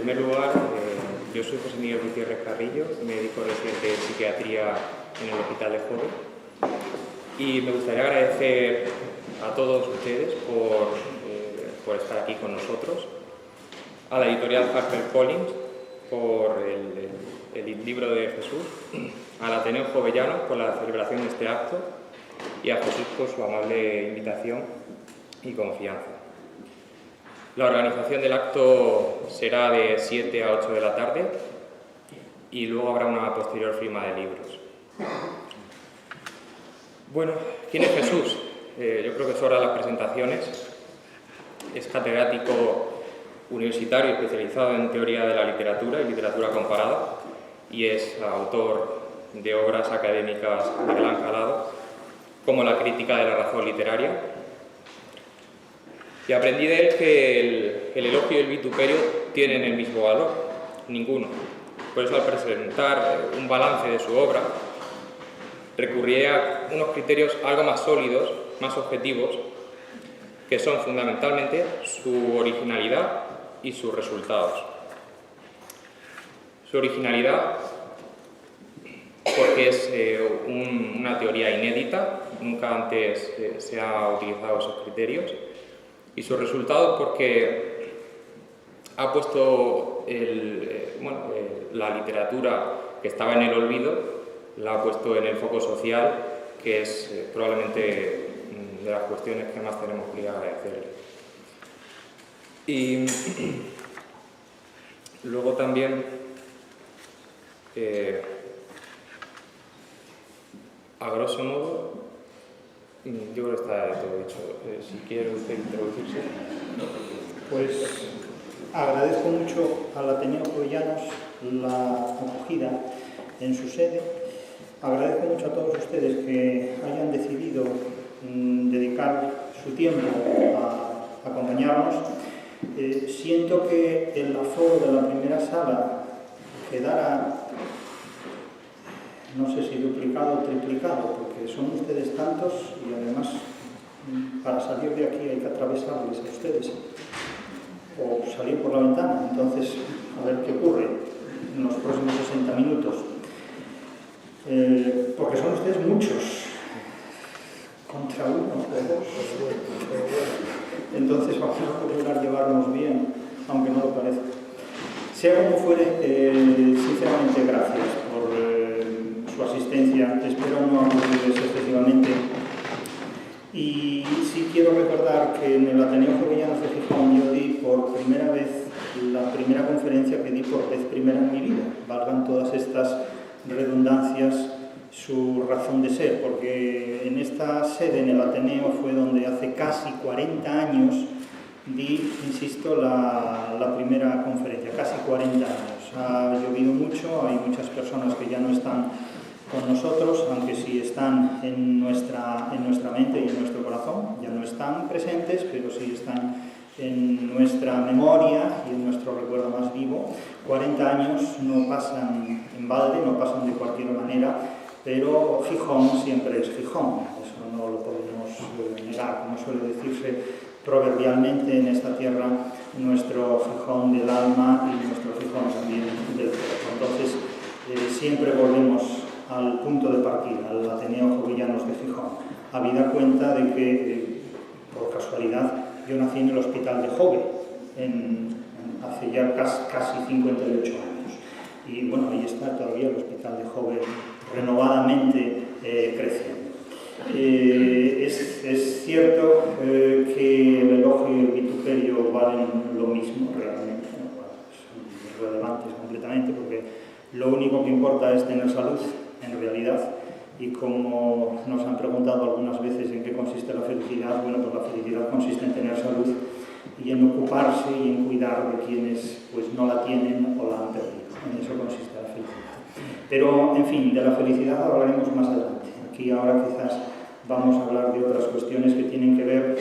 primer lugar, yo soy José Miguel Gutiérrez Carrillo, médico residente de psiquiatría en el Hospital de Jove, y me gustaría agradecer a todos ustedes por estar aquí con nosotros, a la editorial HarperCollins por el libro de Jesús, al Ateneo Jovellano por la celebración de este acto y a Jesús por su amable invitación y confianza. La organización del acto será de 7 a 8 de la tarde y luego habrá una posterior firma de libros. Bueno, ¿quién es Jesús? Yo creo que sobran las presentaciones. Es catedrático universitario especializado en teoría de la literatura y literatura comparada y es autor de obras académicas de gran calado, como La crítica de la razón literaria. Y aprendí de él que el elogio y el vituperio tienen el mismo valor, ninguno. Por eso, al presentar un balance de su obra, recurrí a unos criterios algo más sólidos, más objetivos, que son fundamentalmente su originalidad y sus resultados. Su originalidad, porque es una teoría inédita, nunca antes se han utilizado esos criterios, y sus resultados porque ha puesto la literatura que estaba en el olvido, la ha puesto en el foco social, que es probablemente de las cuestiones que más tenemos que agradecerle. Y luego también, a grosso modo, yo creo que está de todo dicho. Si quiere usted introducirse. Pues agradezco mucho al Ateneo Jovellanos la acogida en su sede. Agradezco mucho a todos ustedes que hayan decidido dedicar su tiempo a acompañarnos. Siento que el aforo de la primera sala quedara, no sé si duplicado o triplicado, porque son ustedes tantos y además para salir de aquí hay que atravesarles a ustedes o salir por la ventana. Entonces, a ver qué ocurre en los próximos 60 minutos. Porque son ustedes muchos contra uno o dos. Entonces vamos a lograr llevarnos bien, aunque no lo parezca. Sea como fuere, sinceramente gracias por su asistencia. Espero no aburrirles excesivamente. Y sí quiero recordar que en el Ateneo Jovellanos de Gijón yo di por primera vez la primera conferencia que di por vez primera en mi vida. Valgan todas estas redundancias su razón de ser, porque en esta sede, en el Ateneo, fue donde hace casi 40 años di, insisto, la primera conferencia, casi 40 años. Ha llovido mucho, hay muchas personas que ya no están con nosotros, aunque sí están en nuestra mente y en nuestro corazón. Ya no están presentes, pero sí están en nuestra memoria y en nuestro recuerdo más vivo. 40 años no pasan en balde, no pasan de cualquier manera, pero Gijón siempre es Gijón, eso no lo podemos negar. Como suele decirse proverbialmente en esta tierra, nuestro Gijón del alma y nuestro Gijón también del cuerpo. Entonces, siempre volvemos al punto de partida, al Ateneo Jovellanos de Gijón, habida cuenta de que, por casualidad, yo nací en el Hospital de Jove, hace ya casi 58 años. Y bueno, ahí está todavía el Hospital de Jove renovadamente creciendo. Es cierto que el elogio y el vituperio valen lo mismo realmente, ¿no? Son irrelevantes completamente, porque lo único que importa es tener salud, en realidad. Y como nos han preguntado algunas veces en qué consiste la felicidad, bueno, pues la felicidad consiste en tener salud y en ocuparse y en cuidar de quienes pues no la tienen o la han perdido. En eso consiste la felicidad. Pero, en fin, de la felicidad hablaremos más adelante. Aquí ahora quizás vamos a hablar de otras cuestiones que tienen que ver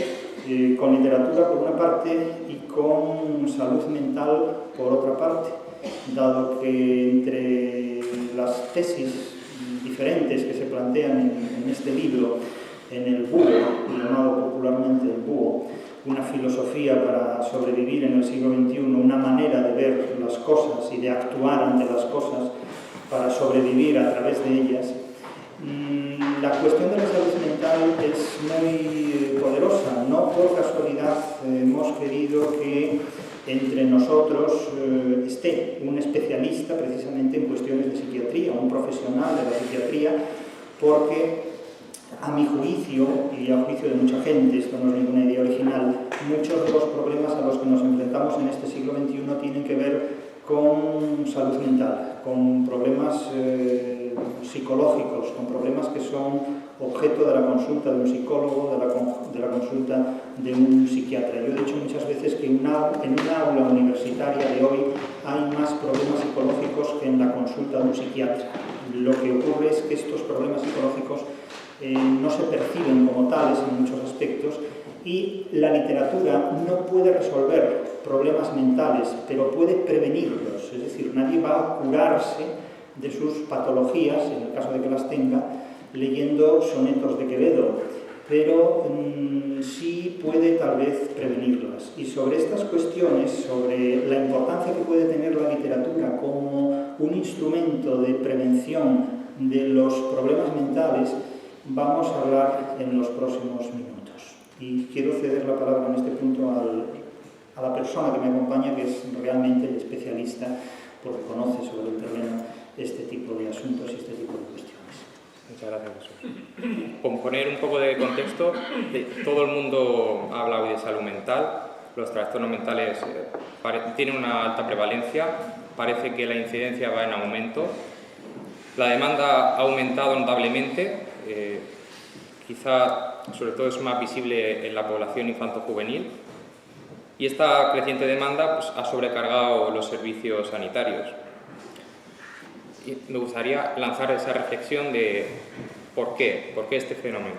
con literatura por una parte y con salud mental por otra parte, dado que entre las tesis diferentes que se plantean en este libro, en el búho, llamado popularmente el búho, una filosofía para sobrevivir en el siglo XXI, una manera de ver las cosas y de actuar ante las cosas para sobrevivir a través de ellas. La cuestión de la salud mental es muy poderosa. No por casualidad hemos querido que entre nosotros esté un especialista precisamente en cuestiones de psiquiatría, un profesional de la psiquiatría, porque a mi juicio, y a juicio de mucha gente, esto no es ninguna idea original, muchos de los problemas a los que nos enfrentamos en este siglo XXI tienen que ver con salud mental, con problemas psicológicos, con problemas que son objeto de la consulta de un psicólogo, de la consulta de un psiquiatra. Yo he dicho muchas veces que en una aula universitaria de hoy hay más problemas psicológicos que en la consulta de un psiquiatra. Lo que ocurre es que estos problemas psicológicos no se perciben como tales en muchos aspectos, y la literatura no puede resolver problemas mentales, pero puede prevenirlos. Es decir, nadie va a curarse de sus patologías, en el caso de que las tenga, leyendo sonetos de Quevedo, pero sí puede tal vez prevenirlas. Y sobre estas cuestiones, sobre la importancia que puede tener la literatura como un instrumento de prevención de los problemas mentales, vamos a hablar en los próximos minutos. Y quiero ceder la palabra en este punto a la persona que me acompaña, que es realmente el especialista, porque conoce sobre el terreno este tipo de asuntos y este tipo de cuestiones. Muchas gracias, Jesús. Por poner un poco de contexto, todo el mundo habla hoy de salud mental. Los trastornos mentales tienen una alta prevalencia, parece que la incidencia va en aumento. La demanda ha aumentado notablemente, quizá sobre todo es más visible en la población infanto-juvenil, y esta creciente demanda pues, ha sobrecargado los servicios sanitarios. Y me gustaría lanzar esa reflexión de ¿por qué este fenómeno?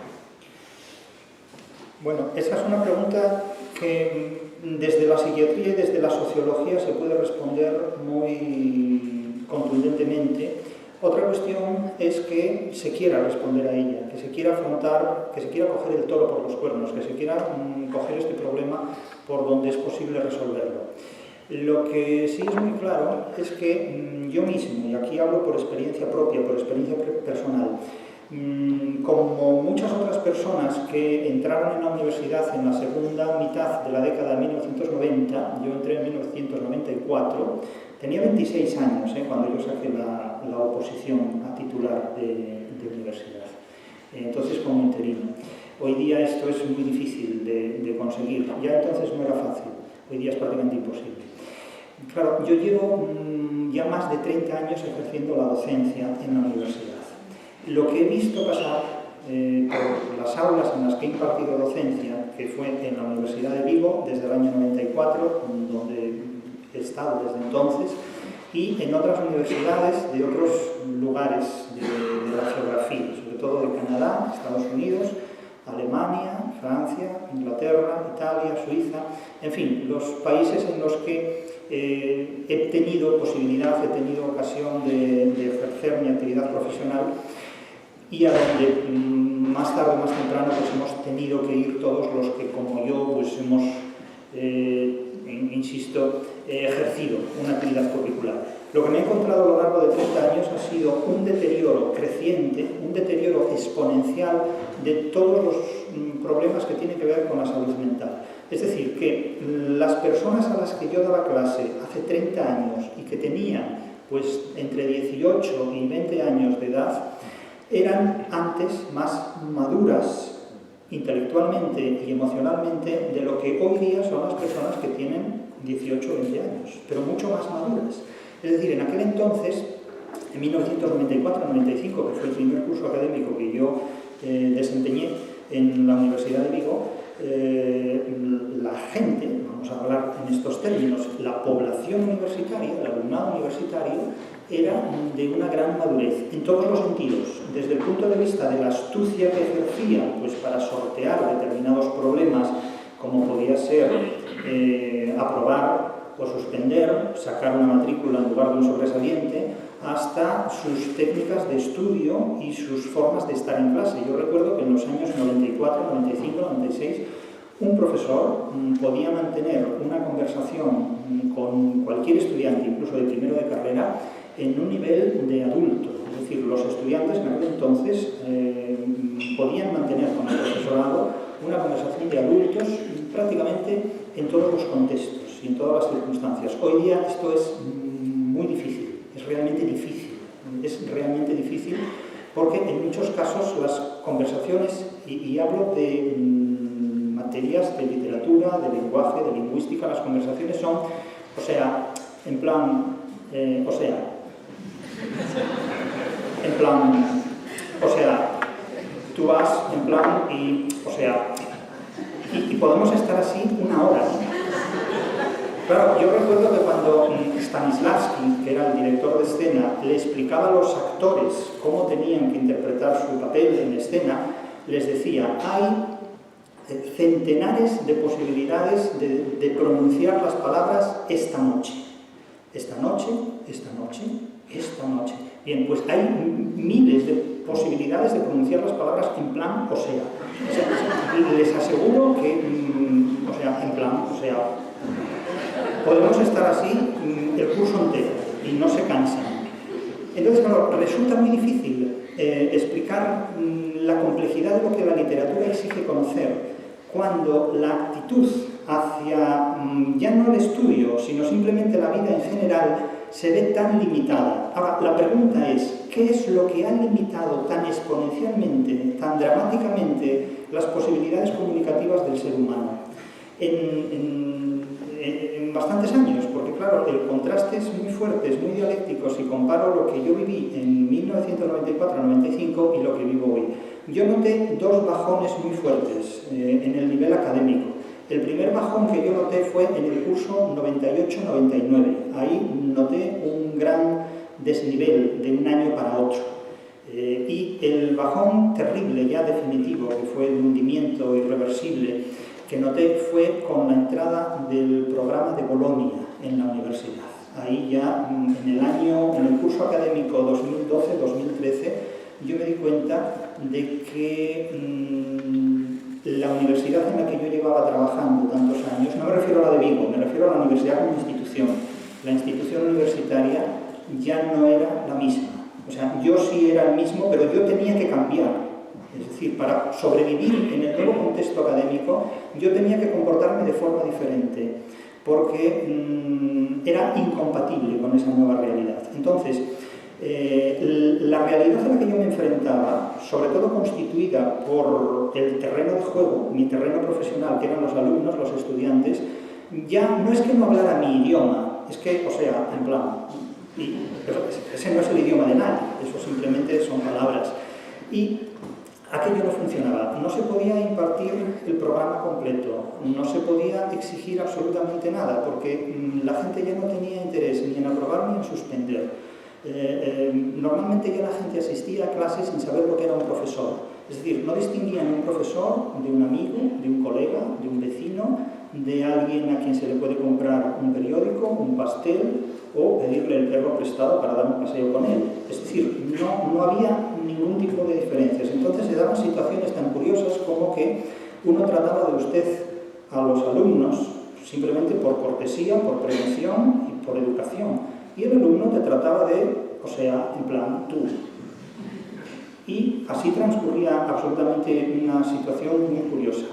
Bueno, esa es una pregunta que desde la psiquiatría y desde la sociología se puede responder muy contundentemente. Otra cuestión es que se quiera responder a ella, que se quiera afrontar, que se quiera coger el toro por los cuernos, que se quiera coger este problema por donde es posible resolverlo. Lo que sí es muy claro es que yo mismo, y aquí hablo por experiencia propia, por experiencia personal, como muchas otras personas que entraron en la universidad en la segunda mitad de la década de 1990, yo entré en 1994, tenía 26 años cuando yo saqué la oposición a titular de universidad, entonces como interino. Hoy día esto es muy difícil de conseguir, ya entonces no era fácil, hoy día es prácticamente imposible. Claro, yo llevo ya más de 30 años ejerciendo la docencia en la universidad. Lo que he visto pasar por las aulas en las que he impartido docencia, que fue en la Universidad de Vigo desde el año 94, donde he estado desde entonces, y en otras universidades de otros lugares de la geografía, sobre todo de Canadá, Estados Unidos, Alemania, Francia, Inglaterra, Italia, Suiza, en fin, los países en los que he tenido posibilidad, he tenido ocasión de ejercer mi actividad profesional, y a donde más tarde o más temprano pues hemos tenido que ir todos los que como yo pues hemos, insisto, ejercido una actividad curricular. Lo que me he encontrado a lo largo de 30 años ha sido un deterioro creciente, un deterioro exponencial de todos los problemas que tienen que ver con la salud mental. Es decir, que las personas a las que yo daba clase hace 30 años y que tenían pues entre 18 y 20 años de edad, eran antes más maduras intelectualmente y emocionalmente de lo que hoy día son las personas que tienen 18 o 20 años, pero mucho más maduras. Es decir, en aquel entonces, en 1994-95, que fue el primer curso académico que yo desempeñé en la Universidad de Vigo, la gente, vamos a hablar en estos términos, la población universitaria, el alumnado universitario, era de una gran madurez, en todos los sentidos, desde el punto de vista de la astucia que ejercían pues, para sortear determinados problemas, como podía ser aprobar o suspender, sacar una matrícula en lugar de un sobresaliente, hasta sus técnicas de estudio y sus formas de estar en clase. Yo recuerdo que en los años 94, 95, 96 Un profesor podía mantener una conversación con cualquier estudiante, incluso de primero de carrera, en un nivel de adulto. Es decir, los estudiantes en aquel entonces podían mantener con el profesorado una conversación de adultos prácticamente en todos los contextos y en todas las circunstancias. Hoy día esto es muy difícil, es realmente difícil porque en muchos casos las conversaciones, y hablo de materias de literatura, de lenguaje, de lingüística, las conversaciones son, o sea, en plan, tú vas en plan y, y podemos estar así una hora. Claro, yo recuerdo que cuando Stanislavski, que era el director de escena, le explicaba a los actores cómo tenían que interpretar su papel en escena, les decía, hay centenares de posibilidades de pronunciar las palabras esta noche. Esta noche, esta noche, esta noche. Bien, pues hay miles de posibilidades de pronunciar las palabras en plan o sea. Les aseguro que, en plan, podemos estar así el curso entero y no se cansan. Entonces, claro, resulta muy difícil explicar la complejidad de lo que la literatura exige conocer cuando la actitud hacia ya no el estudio, sino simplemente la vida en general, se ve tan limitada. Ahora, la pregunta es, ¿qué es lo que ha limitado tan exponencialmente, tan dramáticamente las posibilidades comunicativas del ser humano? En bastantes años, porque claro, el contraste es muy fuerte, es muy dialéctico si comparo lo que yo viví en 1994-95 y lo que vivo hoy. Yo noté dos bajones muy fuertes en el nivel académico. El primer bajón que yo noté fue en el curso 98-99. Ahí noté un gran desnivel de un año para otro. Y el bajón terrible, ya definitivo, que fue el hundimiento irreversible, que noté fue con la entrada del programa de Bolonia en la universidad. Ahí ya en el curso académico 2012-2013, yo me di cuenta de que la universidad en la que yo llevaba trabajando tantos años, no me refiero a la de Vigo, me refiero a la universidad como institución. La institución universitaria ya no era la misma. O sea, yo sí era el mismo, pero yo tenía que cambiar. Es decir, para sobrevivir en el nuevo contexto académico, yo tenía que comportarme de forma diferente, porque era incompatible con esa nueva realidad. Entonces, la realidad a la que yo me enfrentaba, sobre todo constituida por el terreno de juego, mi terreno profesional, que eran los alumnos, los estudiantes, ya no es que no hablara mi idioma, es que, en plan, ese no es el idioma de nadie, eso simplemente son palabras. Y aquello no funcionaba, no se podía impartir el programa completo, no se podía exigir absolutamente nada, porque la gente ya no tenía interés ni en aprobar ni en suspender. Normalmente ya la gente asistía a clases sin saber lo que era un profesor. Es decir, no distinguían un profesor de un amigo, de un colega, de un vecino, de alguien a quien se le puede comprar un periódico, un pastel o pedirle el perro prestado para dar un paseo con él. Es decir, no había ningún tipo de diferencias. Entonces se daban situaciones tan curiosas como que uno trataba de usted a los alumnos simplemente por cortesía, por prevención y por educación. Y el alumno te trataba de, en plan, tú. Y así transcurría absolutamente una situación muy curiosa.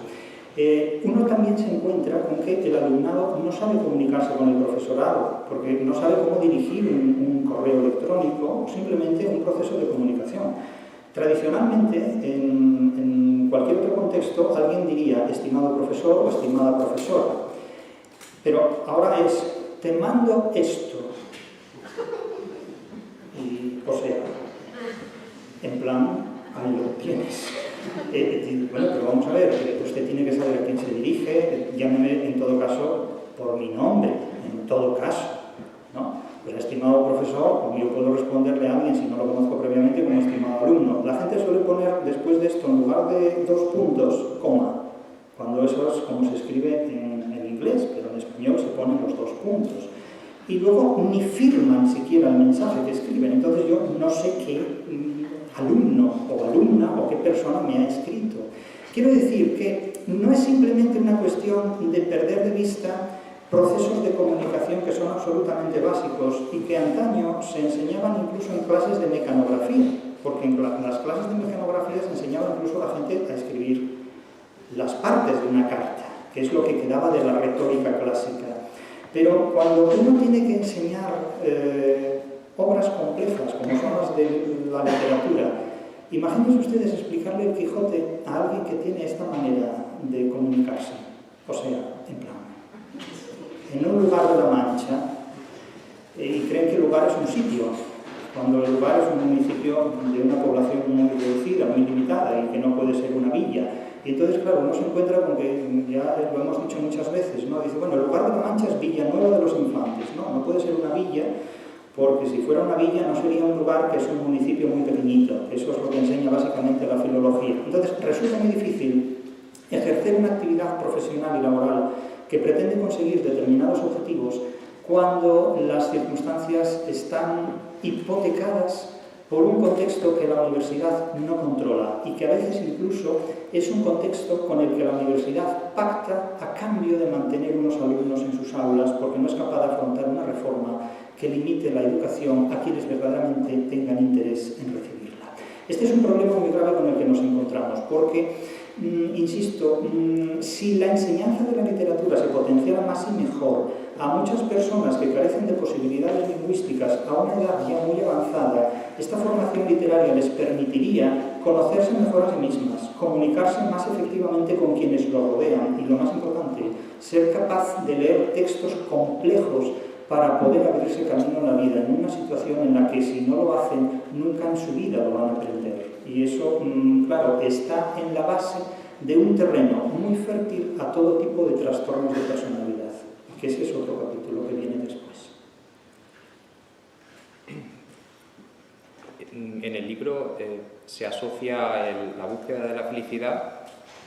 Uno también se encuentra con que el alumnado no sabe comunicarse con el profesorado, porque no sabe cómo dirigir un correo electrónico o simplemente un proceso de comunicación. Tradicionalmente, en cualquier otro contexto, alguien diría estimado profesor o estimada profesora. Pero ahora es, te mando esto. Y, en plan, ahí lo tienes. Bueno, pero vamos a ver, usted tiene que saber a quién se dirige, llámeme en todo caso por mi nombre, en todo caso, ¿no? Pues estimado profesor, como yo puedo responderle a alguien si no lo conozco previamente como estimado alumno. La gente suele poner después de esto, en lugar de 2 puntos, coma, cuando eso es como se escribe en inglés, pero en español se ponen los 2 puntos. Y luego ni firman siquiera el mensaje que escriben, entonces yo no sé qué alumno o alumna o qué persona me ha escrito. Quiero decir que no es simplemente una cuestión de perder de vista procesos de comunicación que son absolutamente básicos y que antaño se enseñaban incluso en clases de mecanografía, porque en las clases de mecanografía se enseñaba incluso a la gente a escribir las partes de una carta, que es lo que quedaba de la retórica clásica. Pero cuando uno tiene que enseñar obras complejas, como son las de la literatura, imagínense ustedes explicarle el Quijote a alguien que tiene esta manera de comunicarse. O sea, en plan, en un lugar de la Mancha, y creen que el lugar es un sitio, cuando el lugar es un municipio de una población muy reducida, muy limitada, y que no puede ser una villa. Y entonces, claro, uno se encuentra con que, ya lo hemos dicho muchas veces, ¿no? Dice, bueno, el lugar de la Mancha es Villanueva de los Infantes, ¿no? No puede ser una villa, porque si fuera una villa no sería un lugar que es un municipio muy pequeñito. Eso es lo que enseña básicamente la filología. Entonces, resulta muy difícil ejercer una actividad profesional y laboral que pretende conseguir determinados objetivos cuando las circunstancias están hipotecadas por un contexto que la universidad no controla y que a veces incluso es un contexto con el que la universidad pacta a cambio de mantener unos alumnos en sus aulas porque no es capaz de afrontar una reforma que limite la educación a quienes verdaderamente tengan interés en recibirla. Este es un problema muy grave con el que nos encontramos porque, insisto, si la enseñanza de la literatura se potenciara más y mejor a muchas personas que carecen de posibilidades lingüísticas a una edad ya muy avanzada, esta formación literaria les permitiría conocerse mejor a sí mismas, comunicarse más efectivamente con quienes lo rodean y, lo más importante, ser capaz de leer textos complejos para poder abrirse camino en la vida, en una situación en la que si no lo hacen, nunca en su vida lo van a aprender. Y eso, claro, está en la base de un terreno muy fértil a todo tipo de trastornos de personalidad, que ese es otro capítulo que viene después. En el libro se asocia la búsqueda de la felicidad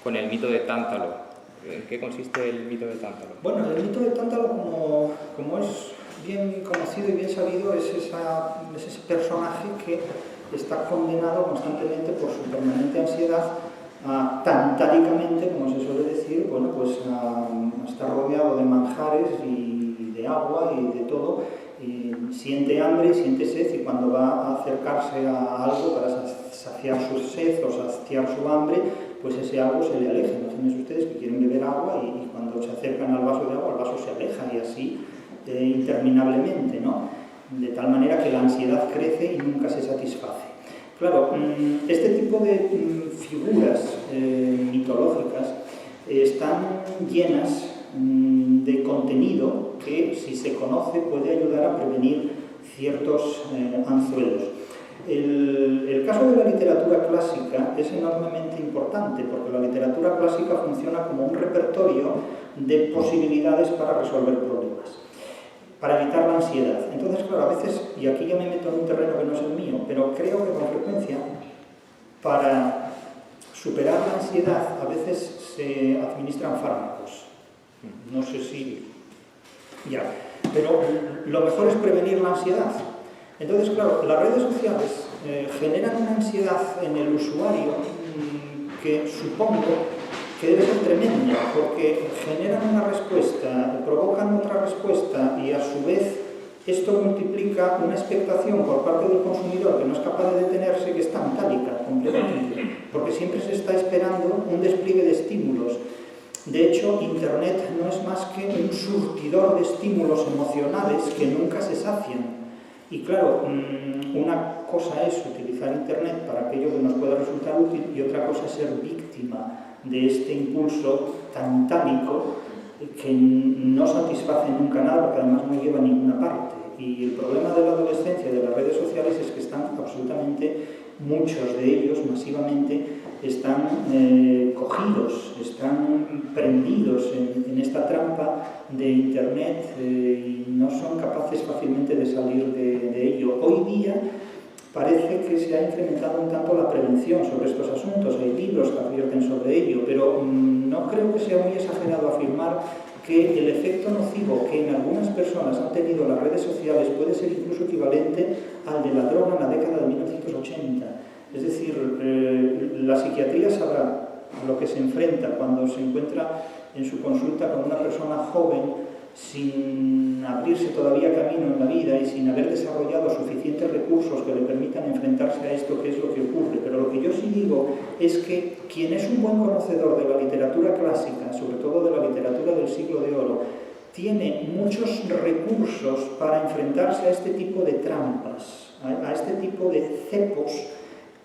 con el mito de Tántalo. ¿En qué consiste el mito de Tántalo? Bueno, el mito de Tántalo, como es bien conocido y bien sabido, es ese personaje que está condenado constantemente por su permanente ansiedad tantálicamente, como se suele decir, bueno, pues a estar rodeado de manjares y de agua y de todo, y siente hambre y siente sed, y cuando va a acercarse a algo para saciar su sed o saciar su hambre, pues ese algo se le aleja. Imagínense ustedes que quieren beber agua y cuando se acercan al vaso de agua, el vaso se aleja y así interminablemente, ¿no? De tal manera que la ansiedad crece y nunca se satisface. Claro, este tipo de figuras mitológicas están llenas de contenido que, si se conoce, puede ayudar a prevenir ciertos anzuelos. El caso de la literatura clásica es enormemente importante porque la literatura clásica funciona como un repertorio de posibilidades para resolver problemas, para evitar la ansiedad. Entonces, claro, a veces, y aquí ya me meto en un terreno que no es el mío, pero creo que con frecuencia, para superar la ansiedad, a veces se administran fármacos. No sé si... ya. Pero lo mejor es prevenir la ansiedad. Entonces, claro, las redes sociales generan una ansiedad en el usuario que supongo que debe ser tremenda, porque generan una respuesta, provocan otra respuesta y a su vez esto multiplica una expectación por parte del consumidor que no es capaz de detenerse, que es tantálica completamente, porque siempre se está esperando un despliegue de estímulos. De hecho, Internet no es más que un surtidor de estímulos emocionales que nunca se sacian. Y claro, una cosa es utilizar Internet para aquello que nos pueda resultar útil y otra cosa es ser víctima de este impulso tantálico que no satisface nunca nada porque además no lleva a ninguna parte. Y el problema de la adolescencia y de las redes sociales es que están absolutamente, muchos de ellos masivamente, están cogidos, están prendidos en esta trampa de Internet y no son capaces fácilmente de salir de ello. Hoy día parece que se ha incrementado un tanto la prevención sobre estos asuntos, hay libros que advierten sobre ello, pero no creo que sea muy exagerado afirmar que el efecto nocivo que en algunas personas han tenido las redes sociales puede ser incluso equivalente al de la droga en la década de 1980. Es decir, la psiquiatría sabrá a lo que se enfrenta cuando se encuentra en su consulta con una persona joven sin abrirse todavía camino en la vida y sin haber desarrollado suficientes recursos que le permitan enfrentarse a esto, que es lo que ocurre. Pero lo que yo sí digo es que quien es un buen conocedor de la literatura clásica, sobre todo de la literatura del siglo de oro, tiene muchos recursos para enfrentarse a este tipo de trampas, a este tipo de cepos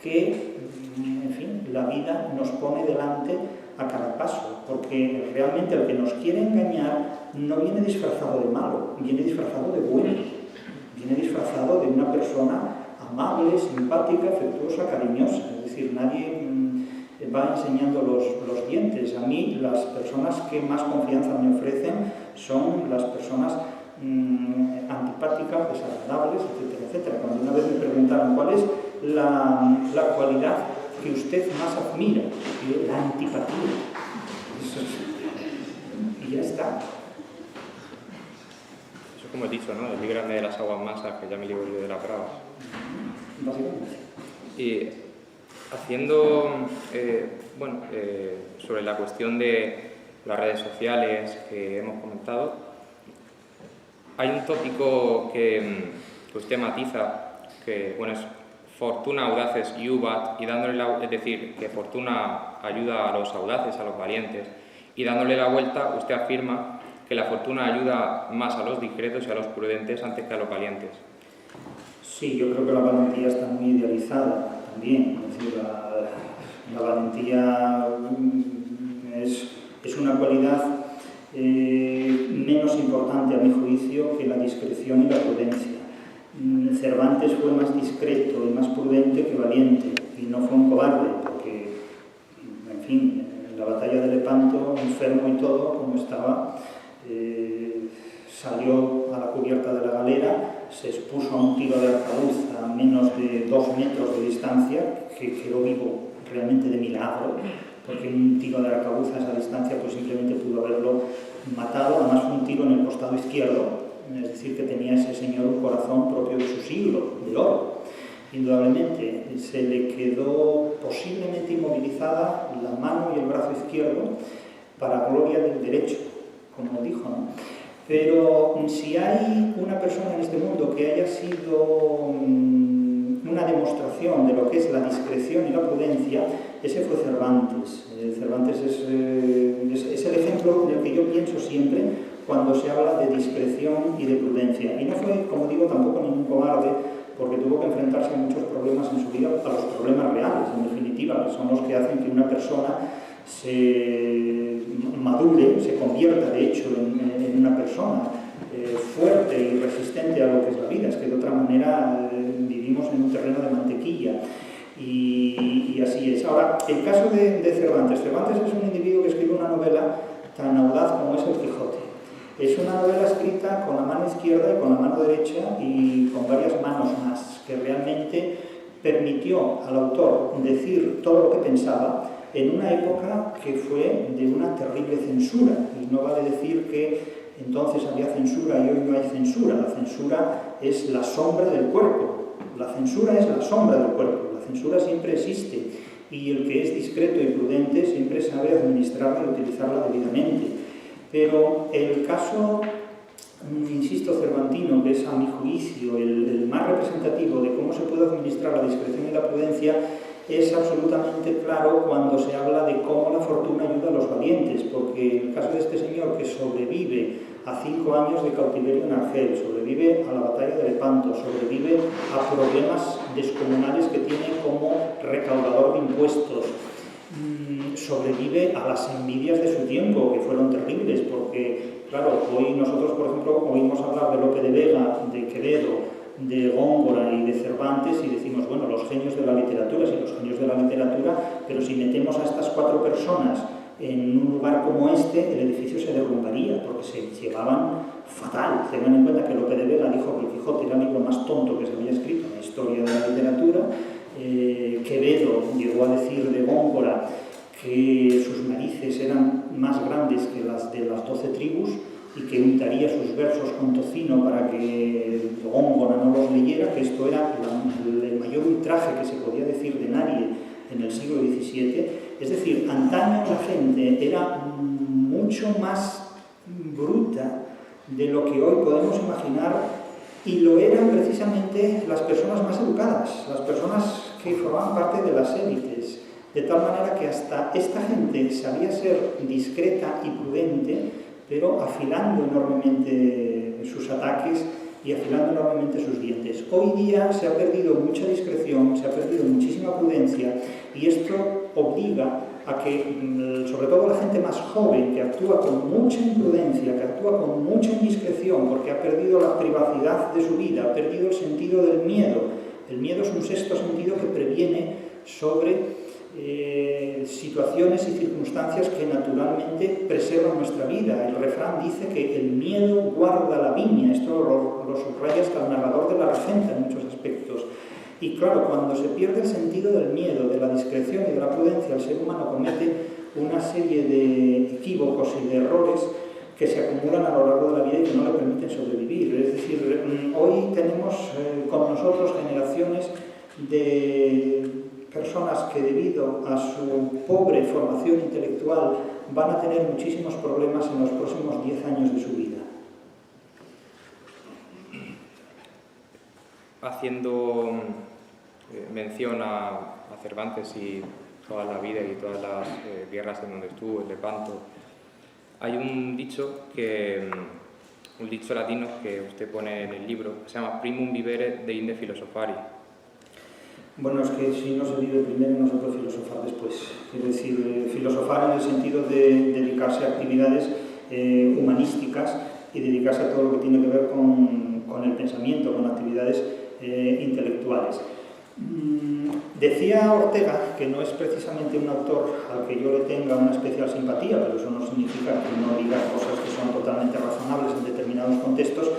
que, en fin, la vida nos pone delante a cada paso, porque realmente el que nos quiere engañar no viene disfrazado de malo, viene disfrazado de bueno, viene disfrazado de una persona amable, simpática, afectuosa, cariñosa. Es decir, nadie va enseñando los dientes. A mí las personas que más confianza me ofrecen son las personas antipáticas, desagradables, etcétera, etcétera. Cuando una vez me preguntaron cuál es la cualidad que usted más admira, y la antipatía. Y ya está. Eso como he dicho, ¿no? Líbrame de las aguas masas, que ya me libro yo de las bravas. Básicamente. Y haciendo, sobre la cuestión de las redes sociales que hemos comentado, hay un tópico que usted matiza, que bueno, es fortuna audaces iubat, y dándole es decir, que fortuna ayuda a los audaces, a los valientes, y dándole la vuelta, usted afirma que la fortuna ayuda más a los discretos y a los prudentes antes que a los valientes. Sí, yo creo que la valentía está muy idealizada también. Es decir, la valentía es una cualidad menos importante a mi juicio que la discreción y la prudencia. Cervantes fue más discreto y más prudente que valiente, y no fue un cobarde, porque, en fin, en la batalla de Lepanto, enfermo y todo, como estaba, salió a la cubierta de la galera, se expuso a un tiro de arcabuz a menos de 2 metros de distancia, que quedó vivo realmente de milagro, porque un tiro de arcabuz a esa distancia pues simplemente pudo haberlo matado. Además fue un tiro en el costado izquierdo, es decir, que tenía ese señor un corazón propio de su siglo, de oro. Indudablemente se le quedó posiblemente inmovilizada la mano y el brazo izquierdo para gloria del derecho, como dijo, ¿no? Pero si hay una persona en este mundo que haya sido una demostración de lo que es la discreción y la prudencia, ese fue Cervantes. Cervantes es el ejemplo del que yo pienso siempre cuando se habla de discreción y de prudencia. Y no fue, como digo, tampoco ningún cobarde, porque tuvo que enfrentarse a muchos problemas en su vida, a los problemas reales, en definitiva, que son los que hacen que una persona se madure, se convierta de hecho en una persona fuerte y resistente a lo que es la vida. Es que de otra manera vivimos en un terreno de mantequilla, y así es. Ahora, el caso de Cervantes. Cervantes es un individuo que escribe una novela tan audaz como es El Quijote. Es una novela escrita con la mano izquierda y con la mano derecha y con varias manos más, que realmente permitió al autor decir todo lo que pensaba en una época que fue de una terrible censura. Y no vale decir que entonces había censura y hoy no hay censura. La censura es la sombra del cuerpo. La censura es la sombra del cuerpo. La censura siempre existe, y el que es discreto y prudente siempre sabe administrarla y utilizarla debidamente. Pero el caso, insisto, cervantino, que es a mi juicio el más representativo de cómo se puede administrar la discreción y la prudencia, es absolutamente claro cuando se habla de cómo la fortuna ayuda a los valientes, porque en el caso de este señor que sobrevive a 5 años de cautiverio en Argel, sobrevive a la batalla de Lepanto, sobrevive a problemas descomunales que tiene como recaudador de impuestos, sobrevive a las envidias de su tiempo, que fueron terribles, porque, claro, hoy nosotros, por ejemplo, oímos hablar de Lope de Vega, de Quevedo, de Góngora y de Cervantes, y decimos, bueno, los genios de la literatura, sí, los genios de la literatura, pero si metemos a estas 4 personas en un lugar como este, el edificio se derrumbaría, porque se llevaban fatal. Tengan en cuenta que Lope de Vega dijo que El Quijote era el libro más tonto que se había escrito en la historia de la literatura. Quevedo llegó a decir de Góngora que sus narices eran más grandes que las de las 12 tribus, y que untaría sus versos con tocino para que Góngora no los leyera, que esto era el mayor ultraje que se podía decir de nadie en el siglo XVII. Es decir, antaño la gente era mucho más bruta de lo que hoy podemos imaginar, y lo eran precisamente las personas más educadas, las personas que formaban parte de las élites, de tal manera que hasta esta gente sabía ser discreta y prudente, pero afilando enormemente sus ataques y afilando enormemente sus dientes. Hoy día se ha perdido mucha discreción, se ha perdido muchísima prudencia, y esto obliga a que, sobre todo la gente más joven, que actúa con mucha imprudencia, que actúa con mucha indiscreción, porque ha perdido la privacidad de su vida, ha perdido el sentido del miedo. El miedo es un sexto sentido que previene sobre situaciones y circunstancias que naturalmente preservan nuestra vida. El refrán dice que el miedo guarda la viña. Esto lo subraya hasta el narrador de La Regenta en muchos aspectos. Y claro, cuando se pierde el sentido del miedo, de la discreción y de la prudencia, el ser humano comete una serie de equívocos y de errores que se acumulan a lo largo de la vida y que no le permiten sobrevivir. Es decir, hoy tenemos con nosotros generaciones de personas que, debido a su pobre formación intelectual, van a tener muchísimos problemas en los próximos 10 años de su vida. Haciendo mención a Cervantes y toda la vida y todas las guerras en donde estuvo, el Lepanto, hay un dicho latino que usted pone en el libro, que se llama primum vivere deinde philosophari. Bueno, es que si no se vive primero no se puede filosofar después. Es decir, filosofar en el sentido de dedicarse a actividades humanísticas y dedicarse a todo lo que tiene que ver con el pensamiento, con actividades intelectuales. Decía Ortega, que no es precisamente un autor al que yo le tenga una especial simpatía, pero eso no significa que no diga cosas que son totalmente razonables en determinados contextos,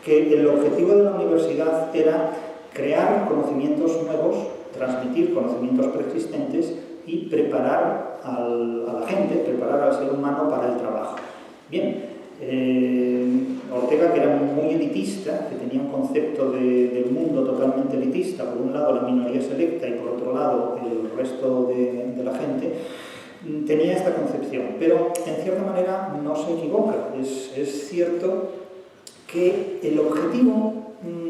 que el objetivo de la universidad era crear conocimientos nuevos, transmitir conocimientos preexistentes y preparar a la gente, preparar al ser humano para el trabajo. Bien, Ortega, que era muy elitista, que tenía un concepto del mundo totalmente elitista, por un lado la minoría selecta y por otro lado el resto de la gente, tenía esta concepción, pero en cierta manera no se equivoca. Es cierto que el objetivo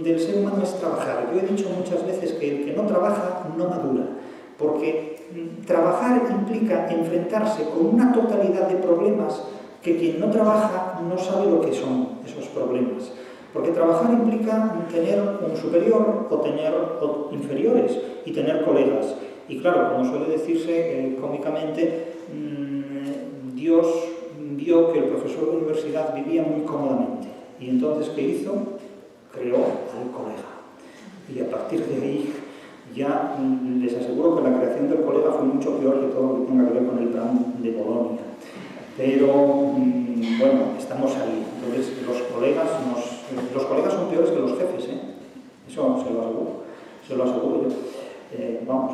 del ser humano es trabajar. Yo he dicho muchas veces que el que no trabaja no madura, porque trabajar implica enfrentarse con una totalidad de problemas que quien no trabaja no sabe lo que son esos problemas. Porque trabajar implica tener un superior o tener inferiores y tener colegas. Y claro, como suele decirse cómicamente, Dios vio que el profesor de universidad vivía muy cómodamente. Y entonces, ¿qué hizo? Creó al colega. Y a partir de ahí, ya les aseguro que la creación del colega fue mucho peor que todo lo que tenga que ver con el plan de Bolonia. Pero, bueno, estamos ahí. Entonces, los colegas son peores que los jefes, ¿eh? Eso se lo aseguro yo. Vamos,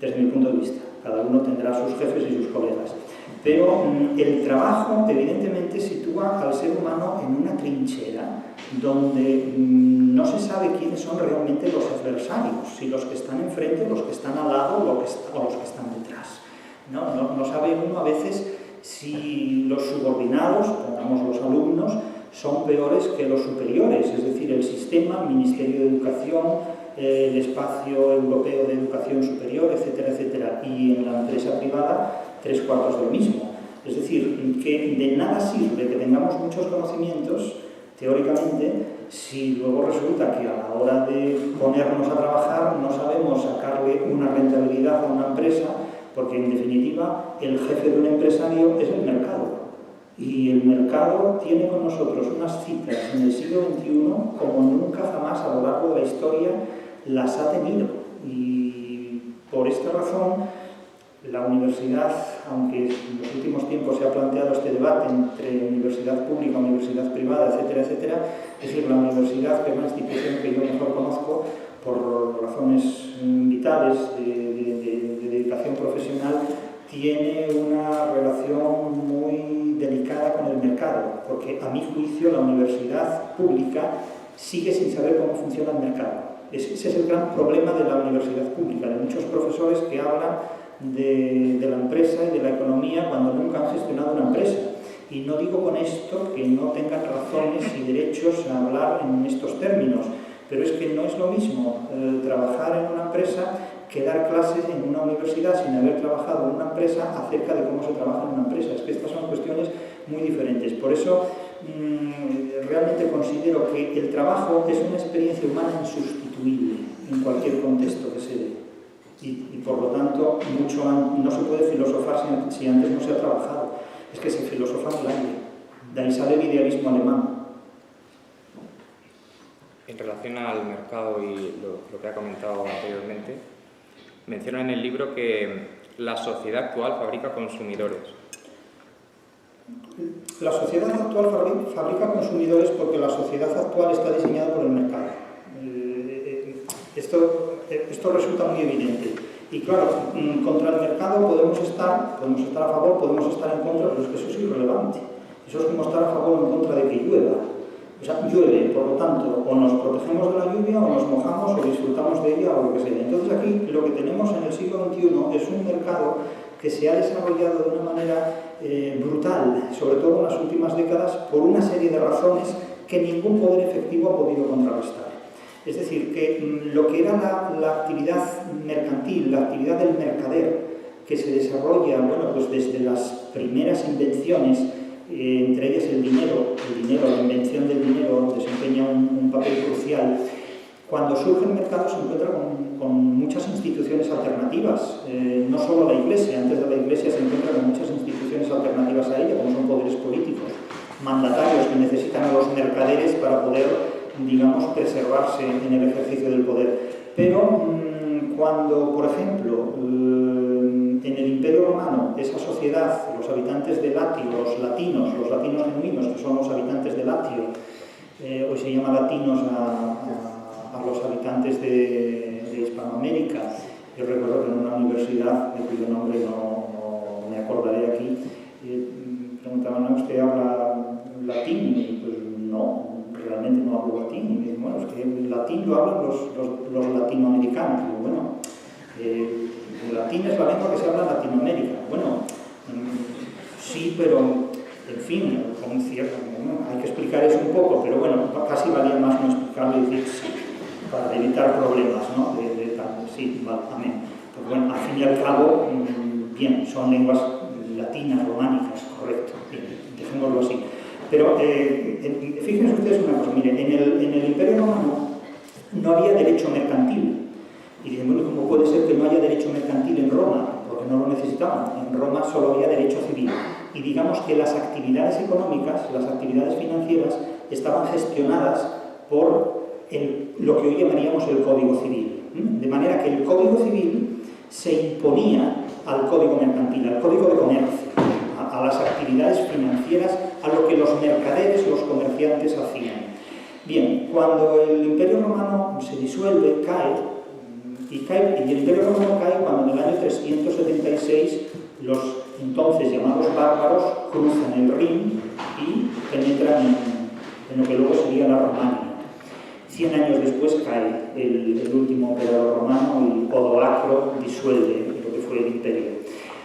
desde mi punto de vista. Cada uno tendrá sus jefes y sus colegas. Pero el trabajo, evidentemente, sitúa al ser humano en una trinchera donde no se sabe quiénes son realmente los adversarios, si los que están enfrente, los que están al lado o los que están detrás. No sabe uno a veces si los subordinados, pongamos los alumnos, son peores que los superiores, es decir, el sistema, el Ministerio de Educación, el espacio europeo de educación superior, etcétera, etcétera, y en la empresa privada 3/4 de lo mismo. Es decir, que de nada sirve que tengamos muchos conocimientos, teóricamente, si luego resulta que a la hora de ponernos a trabajar no sabemos sacarle una rentabilidad a una empresa, porque en definitiva el jefe de un empresario es el mercado. Y el mercado tiene con nosotros unas citas en el siglo XXI como nunca jamás a lo largo de la historia las ha tenido. Y por esta razón, la universidad, aunque en los últimos tiempos se ha planteado este debate entre universidad pública, universidad privada, etcétera, etcétera, es decir, la universidad, que es una institución que yo mejor conozco por razones vitales de dedicación profesional, tiene una relación muy delicada con el mercado, porque a mi juicio la universidad pública sigue sin saber cómo funciona el mercado. Ese es el gran problema de la universidad pública, de muchos profesores que hablan de la empresa y de la economía cuando nunca han gestionado una empresa. Y no digo con esto que no tengan razones y derechos a hablar en estos términos, pero es que no es lo mismo trabajar en una empresa que dar clases en una universidad sin haber trabajado en una empresa acerca de cómo se trabaja en una empresa. Es que estas son cuestiones muy diferentes. Por eso realmente considero que el trabajo es una experiencia humana insustituible en cualquier contexto que se dé. Y por lo tanto, no se puede filosofar si antes no se ha trabajado. Es que se filosofa en el aire. De ahí sale el idealismo alemán. En relación al mercado y lo que ha comentado anteriormente, menciona en el libro que la sociedad actual fabrica consumidores. La sociedad actual fabrica consumidores porque la sociedad actual está diseñada por el mercado. Esto resulta muy evidente. Y claro, contra el mercado podemos estar a favor, podemos estar en contra, pero es que eso es irrelevante. Eso es como estar a favor o en contra de que llueva. O sea, llueve, por lo tanto, o nos protegemos de la lluvia, o nos mojamos, o disfrutamos de ella, o lo que sea. Entonces aquí lo que tenemos en el siglo XXI es un mercado que se ha desarrollado de una manera brutal, sobre todo en las últimas décadas, por una serie de razones que ningún poder efectivo ha podido contrarrestar. Es decir, que lo que era la actividad mercantil, la actividad del mercader, que se desarrolla, bueno, pues desde las primeras invenciones, entre ellas el dinero, la invención del dinero desempeña un papel crucial. Cuando surge el mercado se encuentra con muchas instituciones alternativas, no solo la Iglesia, antes de la Iglesia se encuentra con muchas instituciones alternativas a ella, como son poderes políticos, mandatarios que necesitan a los mercaderes para poder, digamos, preservarse en el ejercicio del poder. Pero cuando, por ejemplo, en el Imperio Romano, esa sociedad, los habitantes de Latio, los latinos genuinos, que son los habitantes de Latio, hoy se llama latinos a los habitantes de Hispanoamérica. Yo recuerdo que en una universidad, de cuyo nombre no me acordaré aquí, preguntaban, ¿no, usted habla latín? Y pues no, realmente no hablo latín. Y me dicen, bueno, es que el latín lo hablan los latinoamericanos. Y digo, bueno, el latín es la lengua que se habla en Latinoamérica. Bueno, sí, pero, en fin, con cierto, hay que explicar eso un poco, pero bueno, casi valía más no explicarlo y decir sí, para evitar problemas, ¿no? Sí, vale, amén. Pues bueno, al fin y al cabo, bien, son lenguas latinas, románicas, correcto, bien, dejémoslo así. Pero fíjense ustedes una cosa, miren, en el Imperio Romano no había derecho mercantil. Y dicen, bueno, ¿cómo puede ser que no haya derecho mercantil en Roma? Porque no lo necesitaban. En Roma solo había derecho civil. Y digamos que las actividades económicas, las actividades financieras, estaban gestionadas por lo que hoy llamaríamos el Código Civil. De manera que el Código Civil se imponía al Código Mercantil, al Código de Comercio, a las actividades financieras, a lo que los mercaderes, los comerciantes hacían. Bien, cuando el Imperio Romano se disuelve, cae, y el Imperio Romano cae cuando en el año 376 los entonces llamados bárbaros cruzan el Rin y penetran en lo que luego sería la Romania. 100 años después cae el último emperador romano y Odoacro disuelve lo que fue el imperio.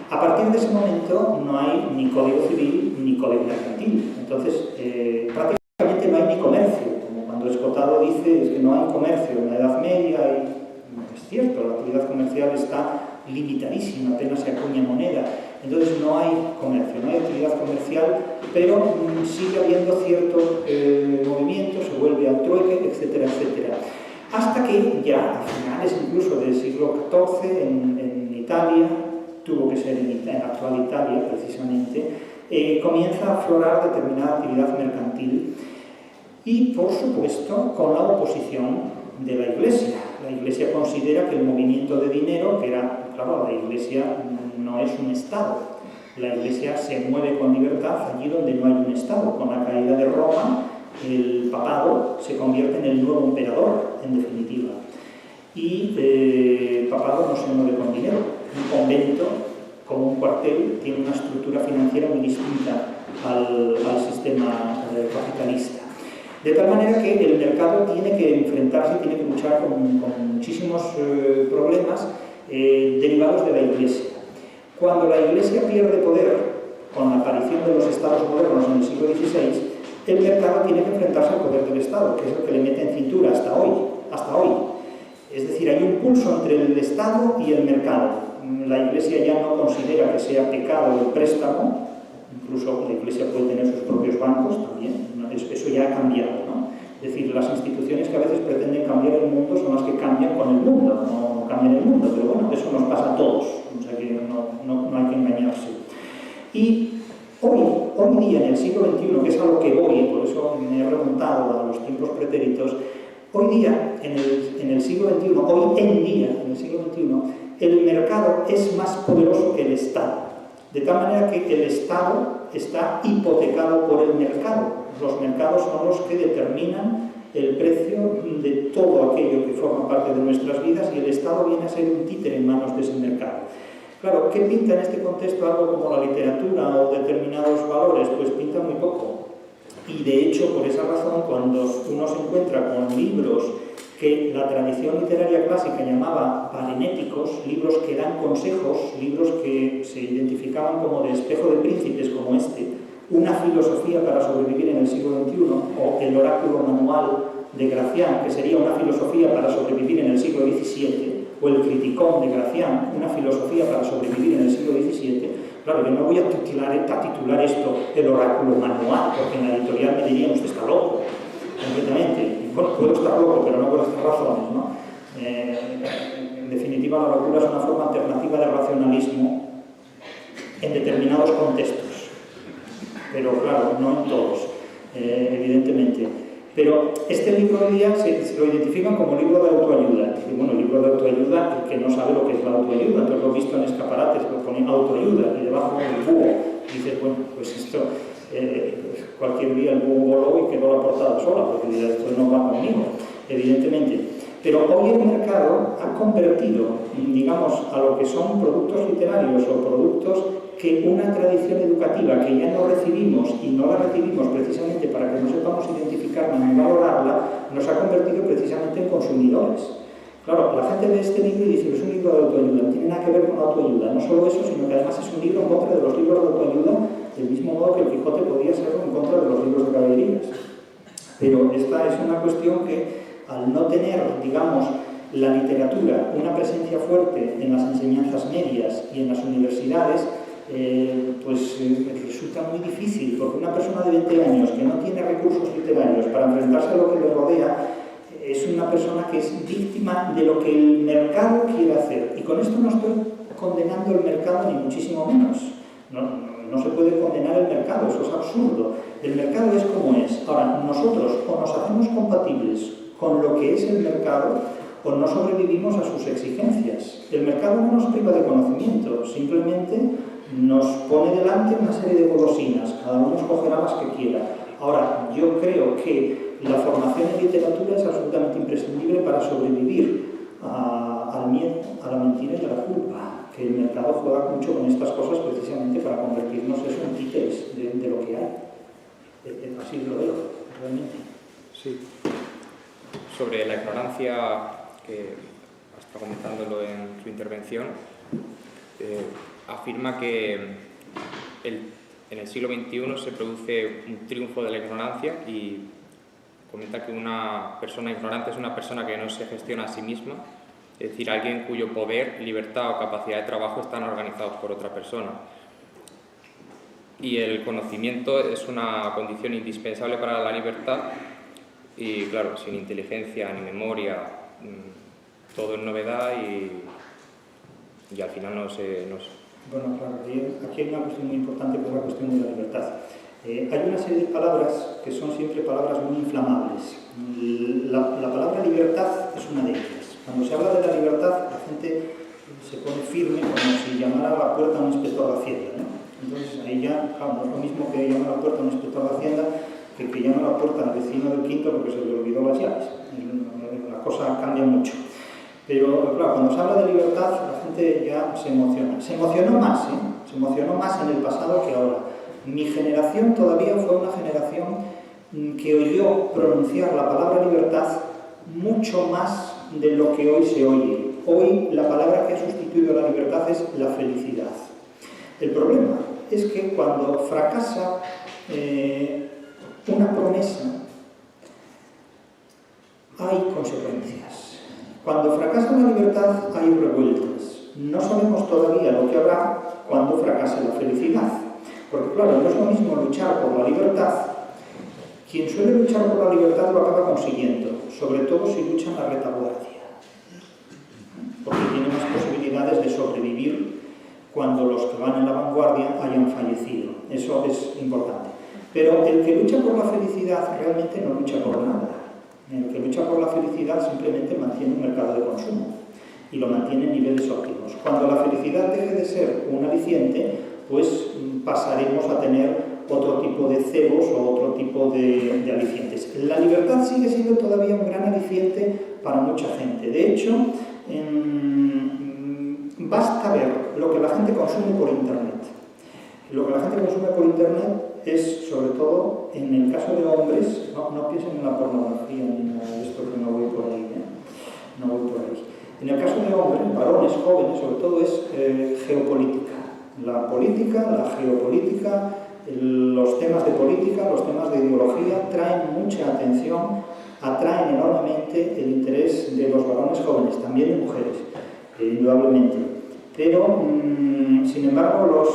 A partir de ese momento no hay ni código civil ni código mercantil. Entonces, prácticamente no hay ni comercio. Como cuando Escotado dice es que no hay comercio en la Edad Media. Es cierto, la actividad comercial está limitadísima, apenas se acuña moneda. Entonces no hay comercio, no hay actividad comercial, pero sigue habiendo cierto movimiento, se vuelve al trueque, etcétera, etcétera. Hasta que ya a finales incluso del siglo XIV en Italia, tuvo que ser en la actual Italia precisamente, comienza a aflorar determinada actividad mercantil y, por supuesto, con la oposición de la Iglesia. La Iglesia considera que el movimiento de dinero, que era, claro, la Iglesia no es un Estado. La Iglesia se mueve con libertad allí donde no hay un Estado. Con la caída de Roma, el papado se convierte en el nuevo emperador, en definitiva. Y el papado no se mueve con dinero. Un convento, como un cuartel, tiene una estructura financiera muy distinta al sistema capitalista. De tal manera que el mercado tiene que enfrentarse, tiene que luchar con muchísimos problemas derivados de la Iglesia. Cuando la Iglesia pierde poder, con la aparición de los estados modernos en el siglo XVI, el mercado tiene que enfrentarse al poder del Estado, que es el que le mete en cintura hasta hoy. Es decir, hay un pulso entre el Estado y el mercado. La Iglesia ya no considera que sea pecado el préstamo, incluso la Iglesia puede tener sus propios bancos también, eso ya ha cambiado, ¿no? Es decir, las instituciones que a veces pretenden cambiar el mundo son las que cambian con el mundo, no cambian el mundo, pero bueno, eso nos pasa a todos, o sea que no hay que engañarse. Y hoy día, en el siglo XXI, que es a lo que voy, por eso me he remontado a los tiempos pretéritos, hoy día, en el siglo XXI, en el siglo XXI, el mercado es más poderoso que el Estado. De tal manera que el Estado está hipotecado por el mercado. Los mercados son los que determinan el precio de todo aquello que forma parte de nuestras vidas y el Estado viene a ser un títere en manos de ese mercado. Claro, ¿qué pinta en este contexto algo como la literatura o determinados valores? Pues pinta muy poco. Y de hecho, por esa razón, cuando uno se encuentra con libros que la tradición literaria clásica llamaba parenéticos, libros que dan consejos, libros que se identificaban como de espejo de príncipes como este, una filosofía para sobrevivir en el siglo XXI, o el oráculo manual de Gracián, que sería una filosofía para sobrevivir en el siglo XVII, o el criticón de Gracián, una filosofía para sobrevivir en el siglo XVII, claro, yo no voy a titular esto el oráculo manual, porque en la editorial me dirían, usted está loco, completamente. Y bueno, puedo estar loco, pero no por estas razones, ¿no? En definitiva, la locura es una forma alternativa de racionalismo en determinados contextos, pero claro, no en todos, evidentemente. Pero este libro hoy día se lo identifican como libro de autoayuda. Y bueno, libro de autoayuda, el que no sabe lo que es la autoayuda, entonces lo he visto en escaparates, lo ponen autoayuda y debajo el búho. Y dices, bueno, pues esto, cualquier día el búho voló y quedó la portada sola, porque dirá, esto no va conmigo, evidentemente. Pero hoy el mercado ha convertido, digamos, a lo que son productos literarios o productos que una tradición educativa que ya no recibimos y no la recibimos precisamente para que no sepamos identificarla ni valorarla, nos ha convertido precisamente en consumidores. Claro, la gente ve este libro y dice, es un libro de autoayuda, no tiene nada que ver con la autoayuda. No solo eso, sino que además es un libro en contra de los libros de autoayuda, del mismo modo que el Quijote podía serlo en contra de los libros de caballerías. Pero esta es una cuestión que, al no tener, digamos, la literatura una presencia fuerte en las enseñanzas medias y en las universidades, pues resulta muy difícil, porque una persona de 20 años que no tiene recursos literarios para enfrentarse a lo que le rodea, es una persona que es víctima de lo que el mercado quiere hacer. Y con esto no estoy condenando el mercado, ni muchísimo menos. No se puede condenar el mercado, eso es absurdo. El mercado es como es. Ahora, nosotros o nos hacemos compatibles con lo que es el mercado o no sobrevivimos a sus exigencias. El mercado no nos priva de conocimiento, simplemente nos pone delante una serie de golosinas, cada uno escogerá las que quiera. Ahora, yo creo que la formación en literatura es absolutamente imprescindible para sobrevivir al miedo, a la mentira y a la culpa, que el mercado juega mucho con estas cosas precisamente para convertirnos eso en títeres de lo que hay. Así lo veo, realmente. Sí. Sobre la ignorancia, que está comentándolo en su intervención, afirma que en el siglo XXI se produce un triunfo de la ignorancia y comenta que una persona ignorante es una persona que no se gestiona a sí misma, es decir, alguien cuyo poder, libertad o capacidad de trabajo están organizados por otra persona. Y el conocimiento es una condición indispensable para la libertad y, claro, sin inteligencia ni memoria, todo es novedad y al final no se... Bueno, claro, aquí hay una cuestión muy importante que es la cuestión de la libertad. Hay una serie de palabras que son siempre palabras muy inflamables. La palabra libertad es una de ellas. Cuando se habla de la libertad, la gente se pone firme como si llamara a la puerta a un inspector de Hacienda, ¿no? Entonces ahí ya, claro, no es lo mismo que llamar a la puerta a un inspector de Hacienda que llama a la puerta al vecino del quinto porque se le olvidó las llaves. La cosa cambia mucho. Pero claro, cuando se habla de libertad, la gente ya se emociona. Se emocionó más, ¿eh? Se emocionó más en el pasado que ahora. Mi generación todavía fue una generación que oyó pronunciar la palabra libertad mucho más de lo que hoy se oye. Hoy la palabra que ha sustituido a la libertad es la felicidad. El problema es que cuando fracasa una promesa, hay consecuencias. Cuando fracasa la libertad, hay revueltas. No sabemos todavía lo que habrá cuando fracase la felicidad. Porque claro, no es lo mismo luchar por la libertad. Quien suele luchar por la libertad lo acaba consiguiendo, sobre todo si lucha en la retaguardia, porque tiene más posibilidades de sobrevivir cuando los que van en la vanguardia hayan fallecido. Eso es importante. Pero el que lucha por la felicidad realmente no lucha por nada. El que lucha por la felicidad simplemente mantiene un mercado de consumo y lo mantiene en niveles óptimos. Cuando la felicidad deje de ser un aliciente, pues pasaremos a tener otro tipo de cebos o otro tipo de alicientes. La libertad sigue siendo todavía un gran aliciente para mucha gente. De hecho, basta ver lo que la gente consume por Internet. Lo que la gente consume por Internet es, sobre todo, en el caso de hombres, no piensen en la pornografía ni nada de esto, que no voy por ahí, no voy por ahí. En el caso de hombres, varones, jóvenes, sobre todo es geopolítica. La política, la geopolítica, los temas de política, los temas de ideología traen mucha atención, atraen enormemente el interés de los varones jóvenes, también de mujeres, indudablemente. Pero, sin embargo,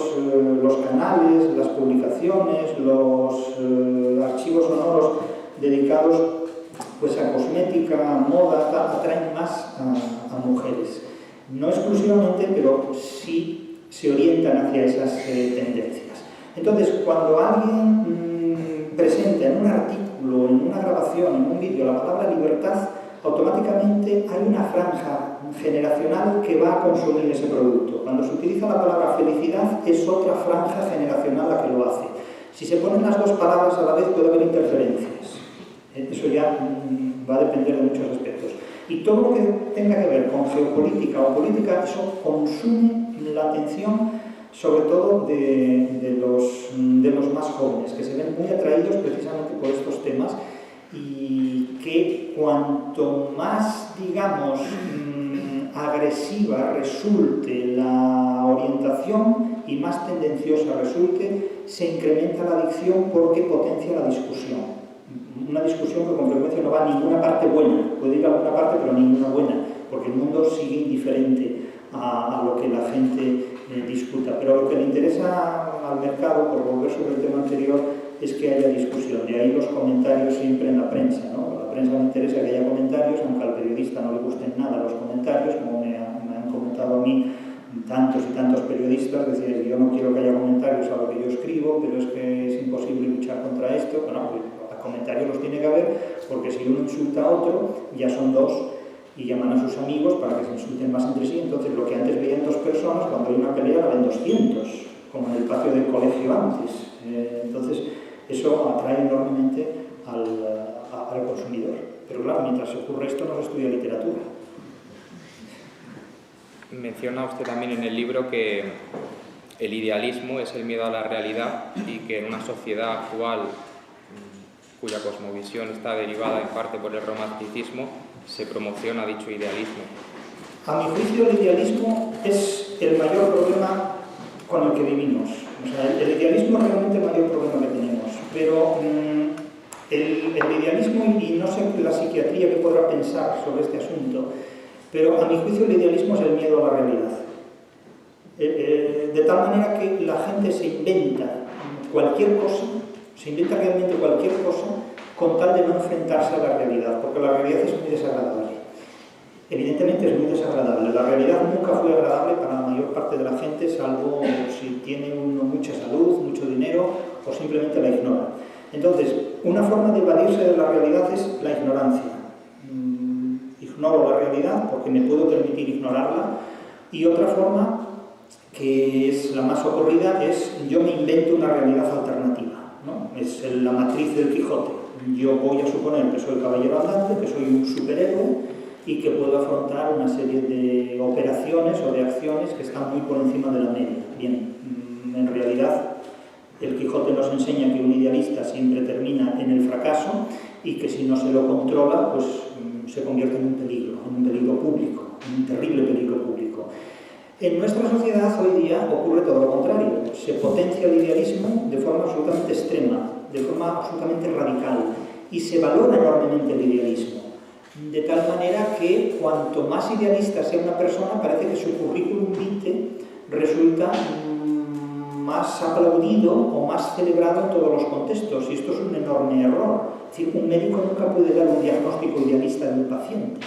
los canales, las publicaciones, los archivos sonoros dedicados pues, a cosmética, a moda, atraen más a mujeres. No exclusivamente, pero sí se orientan hacia esas tendencias. Entonces, cuando alguien presenta en un artículo, en una grabación, en un vídeo, la palabra libertad, automáticamente hay una franja generacional que va a consumir ese producto. Cuando se utiliza la palabra felicidad, es otra franja generacional la que lo hace. Si se ponen las dos palabras a la vez, puede haber interferencias. Eso ya va a depender de muchos aspectos. Y todo lo que tenga que ver con geopolítica o política, eso consume la atención, sobre todo de los más jóvenes, que se ven muy atraídos precisamente por estos temas y que cuanto más, digamos, agresiva resulte la orientación y más tendenciosa resulte, se incrementa la adicción porque potencia la discusión. Una discusión que con frecuencia no va a ninguna parte buena, puede ir a alguna parte pero a ninguna buena, porque el mundo sigue indiferente a lo que la gente discuta. Pero lo que le interesa al mercado, por volver sobre el tema anterior, es que haya discusión. De ahí los comentarios siempre en la prensa, ¿no? A la prensa le interesa que haya comentarios, aunque al periodista no le gusten nada los comentarios, como me han comentado a mí tantos y tantos periodistas, decir, yo no quiero que haya comentarios a lo que yo escribo, pero es que es imposible luchar contra esto. Bueno, pues, comentarios los tiene que haber, porque si uno insulta a otro, ya son dos, y llaman a sus amigos para que se insulten más entre sí. Entonces, lo que antes veían 2 personas, cuando hay una pelea la ven 200, como en el patio del colegio antes. Entonces, eso atrae enormemente al consumidor. Pero claro, mientras ocurre esto, no se estudia literatura. Menciona usted también en el libro que el idealismo es el miedo a la realidad y que en una sociedad actual cuya cosmovisión está derivada en parte por el romanticismo, se promociona dicho idealismo. A mi juicio, el idealismo es el mayor problema con el que vivimos. O sea, el idealismo es realmente el mayor problema que tenemos. Pero el idealismo, y no sé la psiquiatría que podrá pensar sobre este asunto, pero a mi juicio el idealismo es el miedo a la realidad. De tal manera que la gente se inventa cualquier cosa, se inventa realmente cualquier cosa con tal de no enfrentarse a la realidad, porque la realidad es muy desagradable. Evidentemente es muy desagradable. La realidad nunca fue agradable para la mayor parte de la gente, salvo si tiene uno mucha salud, mucho dinero o simplemente la ignora. Entonces, una forma de evadirse de la realidad es la ignorancia. Ignoro la realidad porque me puedo permitir ignorarla, y otra forma, que es la más ocurrida, es yo me invento una realidad alternativa, ¿no? Es la matriz del Quijote. Yo voy a suponer que soy caballero andante, que soy un superhéroe y que puedo afrontar una serie de operaciones o de acciones que están muy por encima de la media. Bien, en realidad el Quijote nos enseña que un idealista siempre termina en el fracaso y que si no se lo controla, pues se convierte en un peligro público, en un terrible peligro público. En nuestra sociedad hoy día ocurre todo lo contrario. Se potencia el idealismo de forma absolutamente extrema, de forma absolutamente radical, y se valora enormemente el idealismo. De tal manera que cuanto más idealista sea una persona, parece que su currículum vitae resulta más aplaudido o más celebrado en todos los contextos, y esto es un enorme error. Es decir, un médico nunca puede dar un diagnóstico idealista de un paciente,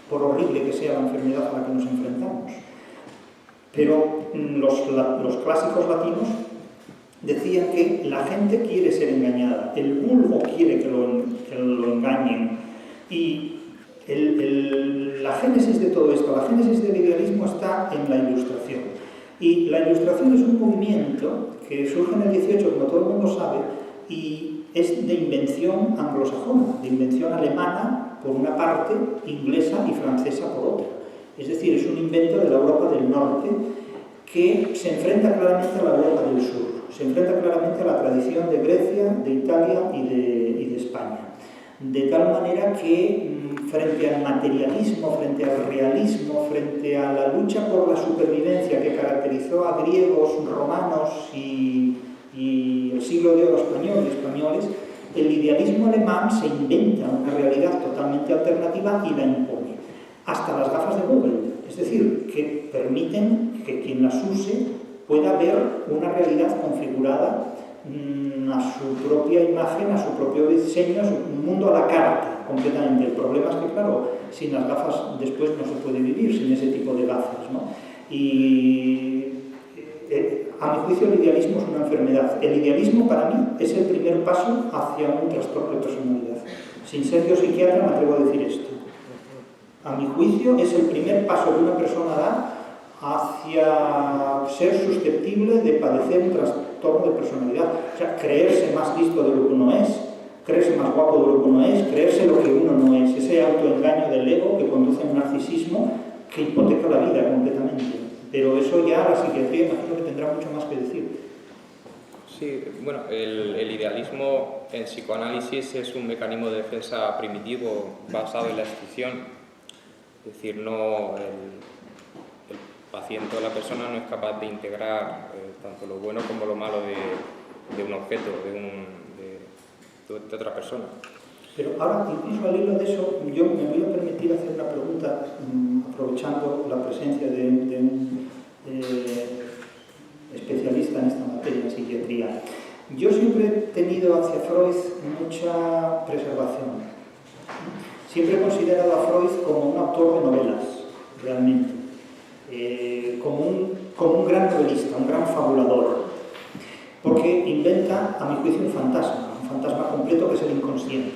por horrible que sea la enfermedad a la que nos enfrentamos. Pero los clásicos latinos decían que la gente quiere ser engañada, el vulgo quiere que lo engañen, y la génesis de todo esto, la génesis del idealismo está en la Ilustración. Y la Ilustración es un movimiento que surge en el 18, como todo el mundo sabe, y es de invención anglosajona, de invención alemana por una parte, inglesa y francesa por otra. Es decir, es un invento de la Europa del Norte que se enfrenta claramente a la Europa del Sur, se enfrenta claramente a la tradición de Grecia, de Italia y de España. De tal manera que frente al materialismo, frente al realismo, frente a la lucha por la supervivencia que caracterizó a griegos, romanos y el siglo de oro español y españoles, el idealismo alemán se inventa una realidad totalmente alternativa y la impone. Hasta las gafas de Google, es decir, que permiten que quien las use pueda ver una realidad configurada a su propia imagen, a su propio diseño, un mundo a la carta completamente. El problema es que, claro, sin las gafas después no se puede vivir, sin ese tipo de gafas, ¿no? Y a mi juicio el idealismo es una enfermedad. El idealismo para mí es el primer paso hacia un trastorno de personalidad. Sin ser yo psiquiatra me atrevo a decir esto. A mi juicio es el primer paso que una persona da hacia ser susceptible de padecer un trastorno de personalidad. O sea, creerse más listo de lo que uno es, creerse más guapo de lo que uno es, creerse lo que uno no es. Ese autoengaño del ego que conduce a un narcisismo que hipoteca la vida completamente. Pero eso ya la psiquiatría imagino que tendrá mucho más que decir. Sí, bueno, el idealismo en psicoanálisis es un mecanismo de defensa primitivo basado en la exclusión. Es decir, no, el paciente o la persona no es capaz de integrar tanto lo bueno como lo malo de un objeto, de otra persona. Pero ahora, incluso al hilo de eso, yo me voy a permitir hacer una pregunta, aprovechando la presencia de un especialista en esta materia, en psiquiatría. Yo siempre he tenido hacia Freud mucha preservación. Siempre he considerado a Freud como un autor de novelas, realmente. Como un gran novelista, un gran fabulador. Porque inventa, a mi juicio, un fantasma completo que es el inconsciente.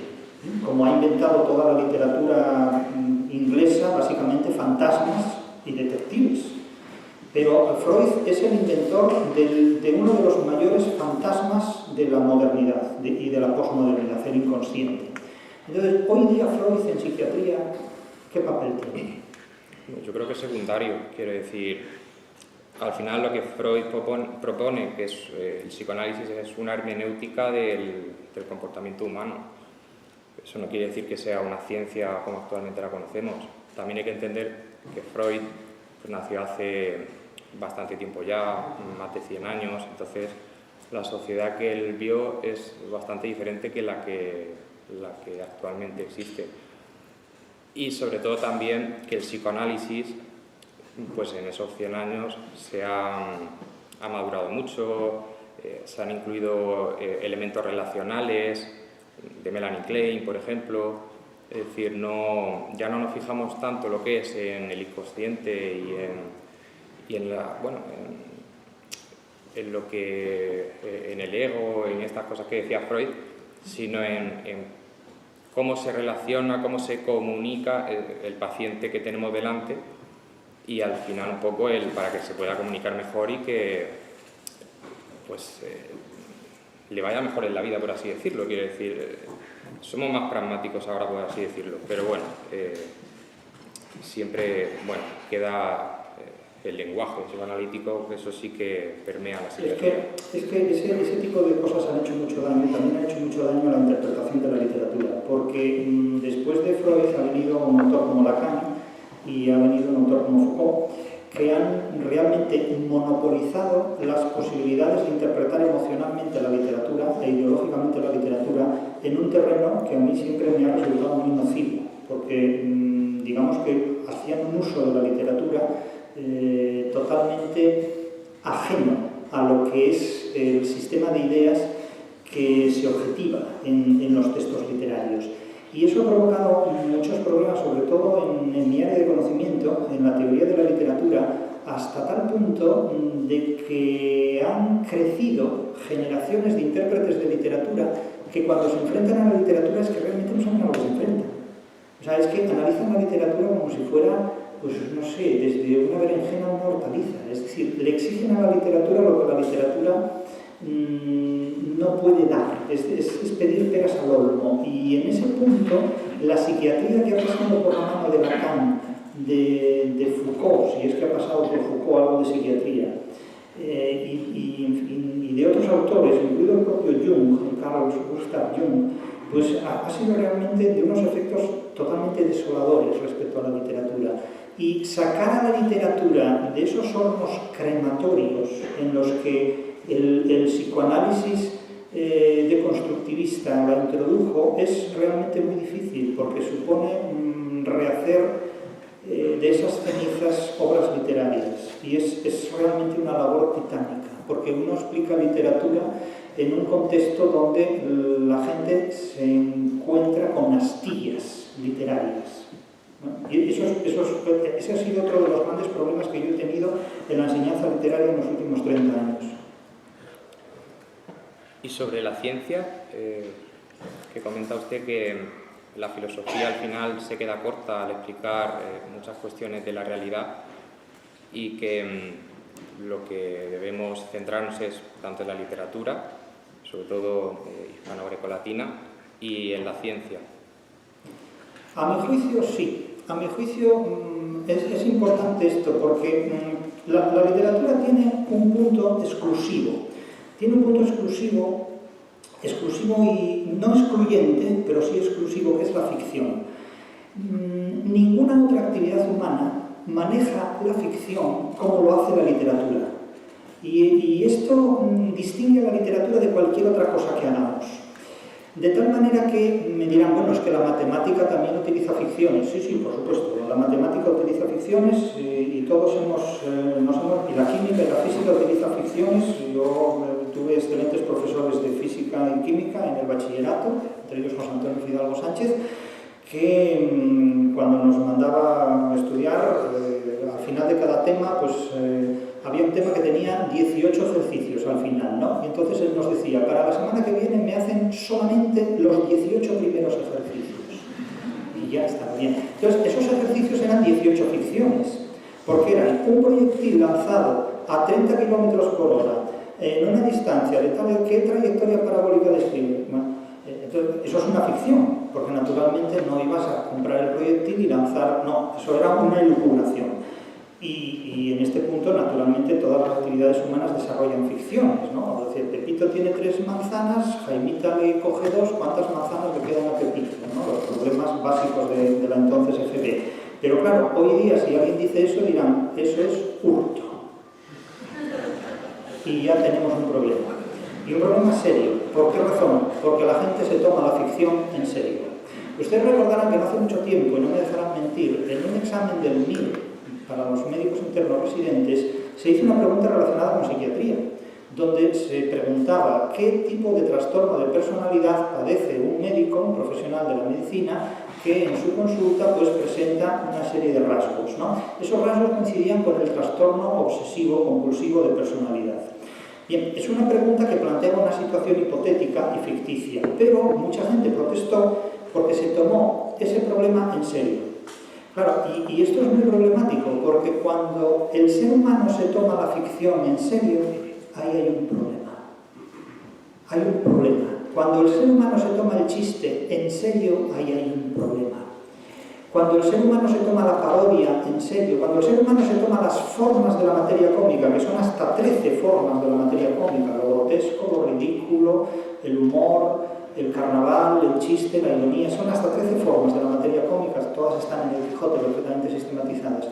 Como ha inventado toda la literatura inglesa, básicamente fantasmas y detectives. Pero Freud es el inventor de uno de los mayores fantasmas de la modernidad y de la posmodernidad, el inconsciente. Entonces, hoy día Freud en psiquiatría, ¿qué papel tiene? Yo creo que es secundario, quiero decir, al final lo que Freud propone, que es el psicoanálisis, es una hermenéutica del comportamiento humano. Eso no quiere decir que sea una ciencia como actualmente la conocemos. También hay que entender que Freud pues, nació hace bastante tiempo ya, más de 100 años, entonces la sociedad que él vio es bastante diferente que la que actualmente existe. Y sobre todo también que el psicoanálisis, pues en esos 100 años ha madurado mucho, se han incluido elementos relacionales de Melanie Klein, por ejemplo. Es decir, ya no nos fijamos tanto lo que es en el inconsciente y en lo que en el ego, en estas cosas que decía Freud, sino en cómo se relaciona, cómo se comunica el paciente que tenemos delante y al final un poco para que se pueda comunicar mejor y que pues le vaya mejor en la vida, por así decirlo. Quiero decir, somos más pragmáticos ahora, por así decirlo, pero bueno, siempre queda el lenguaje psicoanalítico, eso sí que permea la psiquiatría. Es que ese tipo de cosas han hecho mucho daño, también han hecho mucho daño a la interpretación de la literatura, porque después de Freud ha venido un autor como Lacan y ha venido un autor como Foucault, que han realmente monopolizado las posibilidades de interpretar emocionalmente la literatura e ideológicamente la literatura en un terreno que a mí siempre me ha resultado muy nocivo, porque digamos que hacían un uso de la literatura totalmente ajeno a lo que es el sistema de ideas que se objetiva en los textos literarios. Y eso ha provocado muchos problemas, sobre todo en mi área de conocimiento, en la teoría de la literatura, hasta tal punto de que han crecido generaciones de intérpretes de literatura que cuando se enfrentan a la literatura es que realmente no saben a lo que se enfrentan. O sea, es que analizan la literatura como si fuera, pues no sé, desde una berenjena a una hortaliza. Es decir, le exigen a la literatura lo que la literatura no puede dar, es pedir peras al olmo. Y en ese punto, la psiquiatría que ha pasado por la mano de Lacan, de Foucault, si es que ha pasado por Foucault algo de psiquiatría, y de otros autores, incluido el propio Jung, Carl Gustav Jung, pues ha sido realmente de unos efectos totalmente desoladores respecto a la literatura. Y sacar a la literatura de esos hornos crematorios en los que el psicoanálisis deconstructivista la introdujo es realmente muy difícil, porque supone rehacer de esas cenizas obras literarias, y es realmente una labor titánica, porque uno explica literatura en un contexto donde la gente se encuentra con astillas literarias, ¿no? Y ese ha sido otro de los grandes problemas que yo he tenido en la enseñanza literaria en los últimos 30 años. Y sobre la ciencia, que comenta usted que la filosofía al final se queda corta al explicar muchas cuestiones de la realidad, y que lo que debemos centrarnos es tanto en la literatura, sobre todo hispano-grecolatina, y en la ciencia. A mi juicio sí, a mi juicio es importante esto, porque la literatura tiene un punto exclusivo. Tiene un punto exclusivo y no excluyente, pero sí exclusivo, que es la ficción. Ninguna otra actividad humana maneja la ficción como lo hace la literatura. Y esto distingue a la literatura de cualquier otra cosa que hagamos. De tal manera que me dirán, bueno, es que la matemática también utiliza ficciones. Sí, por supuesto, la matemática utiliza ficciones y todos y la química y la física utiliza ficciones. Yo tuve excelentes profesores de física y química en el bachillerato, entre ellos José Antonio Fidalgo Sánchez, que cuando nos mandaba a estudiar, al final de cada tema, pues había un tema que tenía 18 ejercicios al final, ¿no? Y entonces él nos decía, para la semana que viene me hacen solamente los 18 primeros ejercicios. Y ya está bien. Entonces, esos ejercicios eran 18 ficciones, porque eran un proyectil lanzado a 30 km por hora, en una distancia de tal ¿qué trayectoria parabólica describe? Bueno, entonces, eso es una ficción, porque naturalmente no ibas a comprar el proyectil y lanzar, no, eso era una elucubración. Y en este punto, naturalmente, todas las actividades humanas desarrollan ficciones, ¿no? Es decir, Pepito tiene 3 manzanas, Jaimita le coge 2, ¿cuántas manzanas le quedan a Pepito? ¿No? Los problemas básicos de la entonces FB. Pero claro, hoy día, si alguien dice eso, dirán, eso es hurto. Y ya tenemos un problema. Y un problema serio. ¿Por qué razón? Porque la gente se toma la ficción en serio. Ustedes recordarán que no hace mucho tiempo, y no me dejarán mentir, en un examen del MIR, para los médicos internos residentes, se hizo una pregunta relacionada con psiquiatría, donde se preguntaba qué tipo de trastorno de personalidad padece un médico, un profesional de la medicina, que en su consulta pues presenta una serie de rasgos, ¿no? Esos rasgos coincidían con el trastorno obsesivo-compulsivo de personalidad. Bien, es una pregunta que plantea una situación hipotética y ficticia, pero mucha gente protestó porque se tomó ese problema en serio. Claro, y esto es muy problemático, porque cuando el ser humano se toma la ficción en serio, ahí hay un problema. Hay un problema. Cuando el ser humano se toma el chiste en serio, ahí hay un problema. Cuando el ser humano se toma la parodia en serio, cuando el ser humano se toma las formas de la materia cómica, que son hasta 13 formas de la materia cómica, lo grotesco, lo ridículo, el humor, el carnaval, el chiste, la ironía, son hasta 13 formas de la materia cómica, todas están en el Quijote perfectamente sistematizadas.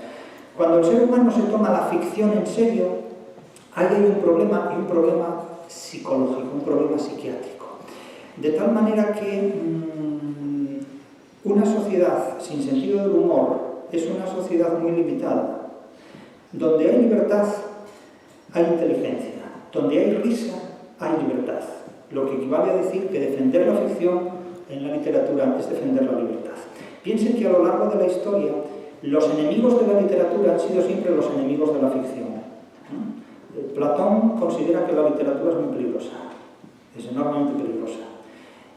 Cuando el ser humano se toma la ficción en serio, hay un problema, y un problema psicológico, un problema psiquiátrico. De tal manera que una sociedad sin sentido del humor es una sociedad muy limitada. Donde hay libertad, hay inteligencia. Donde hay risa, hay libertad. Lo que equivale a decir que defender la ficción en la literatura es defender la libertad. Piensen que a lo largo de la historia, los enemigos de la literatura han sido siempre los enemigos de la ficción. Platón considera que la literatura es muy peligrosa, es enormemente peligrosa.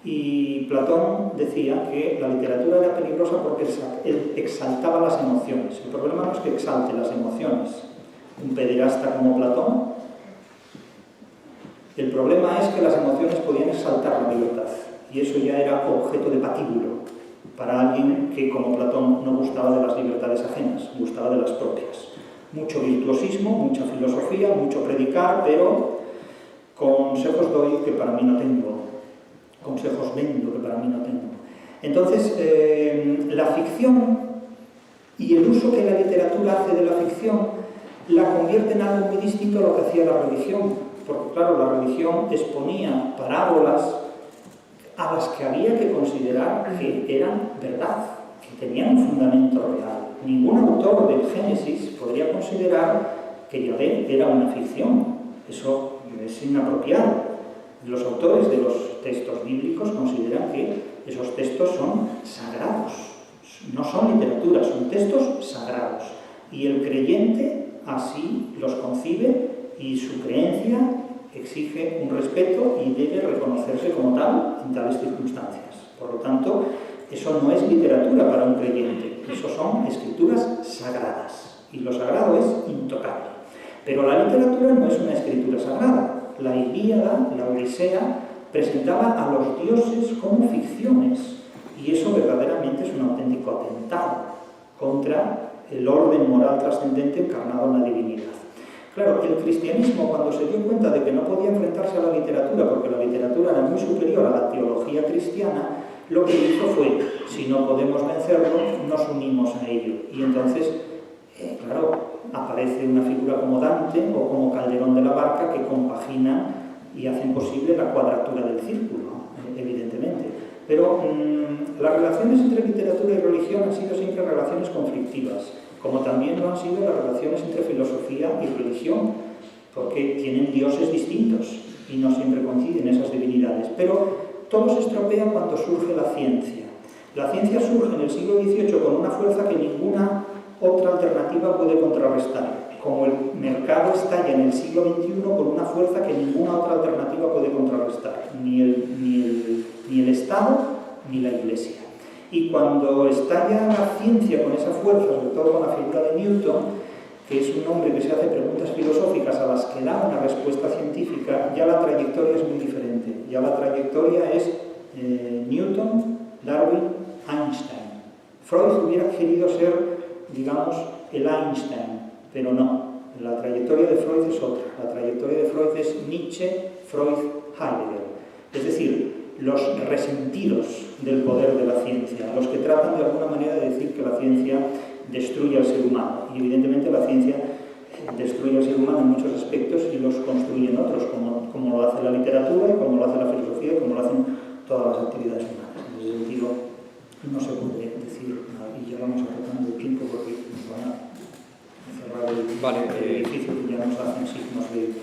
Y Platón decía que la literatura era peligrosa porque exaltaba las emociones. El problema no es que exalte las emociones. Un pederasta como Platón, el problema es que las emociones podían exaltar la libertad. Y eso ya era objeto de patíbulo para alguien que, como Platón, no gustaba de las libertades ajenas, gustaba de las propias. Mucho virtuosismo, mucha filosofía, mucho predicar, pero consejos doy que para mí no tengo, consejos vendo que para mí no tengo. Entonces, la ficción y el uso que la literatura hace de la ficción la convierte en algo muy distinto a lo que hacía la religión, porque claro, la religión exponía parábolas a las que había que considerar que eran verdad, que tenían un fundamento real. Ningún autor del Génesis podría considerar que Yahvé era una ficción. Eso es inapropiado. Los autores de los textos bíblicos consideran que esos textos son sagrados. No son literatura, son textos sagrados. Y el creyente así los concibe y su creencia exige un respeto y debe reconocerse como tal en tales circunstancias. Por lo tanto, eso no es literatura para un creyente, eso son escrituras sagradas. Y lo sagrado es intocable. Pero la literatura no es una escritura sagrada. La Ilíada, la Odisea, presentaba a los dioses como ficciones. Y eso verdaderamente es un auténtico atentado contra el orden moral trascendente encarnado en la divinidad. Claro, el cristianismo, cuando se dio cuenta de que no podía enfrentarse a la literatura, porque la literatura era muy superior a la teología cristiana, lo que hizo fue, si no podemos vencerlo, nos unimos a ello. Y entonces, claro, aparece una figura como Dante o como Calderón de la Barca que compagina y hacen posible la cuadratura del círculo, evidentemente. Pero las relaciones entre literatura y religión han sido siempre relaciones conflictivas, como también lo han sido las relaciones entre filosofía y religión, porque tienen dioses distintos y no siempre coinciden esas divinidades. Pero todo se estropea cuando surge la ciencia. La ciencia surge en el siglo XVIII con una fuerza que ninguna otra alternativa puede contrarrestar. Como el mercado estalla en el siglo XXI con una fuerza que ninguna otra alternativa puede contrarrestar, ni el Estado ni la Iglesia. Y cuando estalla la ciencia con esa fuerza, sobre todo con la figura de Newton, que es un hombre que se hace preguntas filosóficas a las que da una respuesta científica, ya la trayectoria es muy diferente. Ya la trayectoria es Newton, Darwin, Einstein. Freud hubiera querido ser, digamos, el Einstein, pero no. La trayectoria de Freud es otra. La trayectoria de Freud es Nietzsche, Freud, Heidegger. Es decir, los resentidos del poder de la ciencia, los que tratan de alguna manera de decir que la ciencia destruye al ser humano. Y evidentemente la ciencia destruye al ser humano en muchos aspectos y los construye en otros, como lo hace la literatura y como lo hace la filosofía y como lo hacen todas las actividades humanas. En ese sentido, no se puede decir nada. Y ya vamos agotando el tiempo porque nos van a cerrar el edificio que ya nos hacen signos de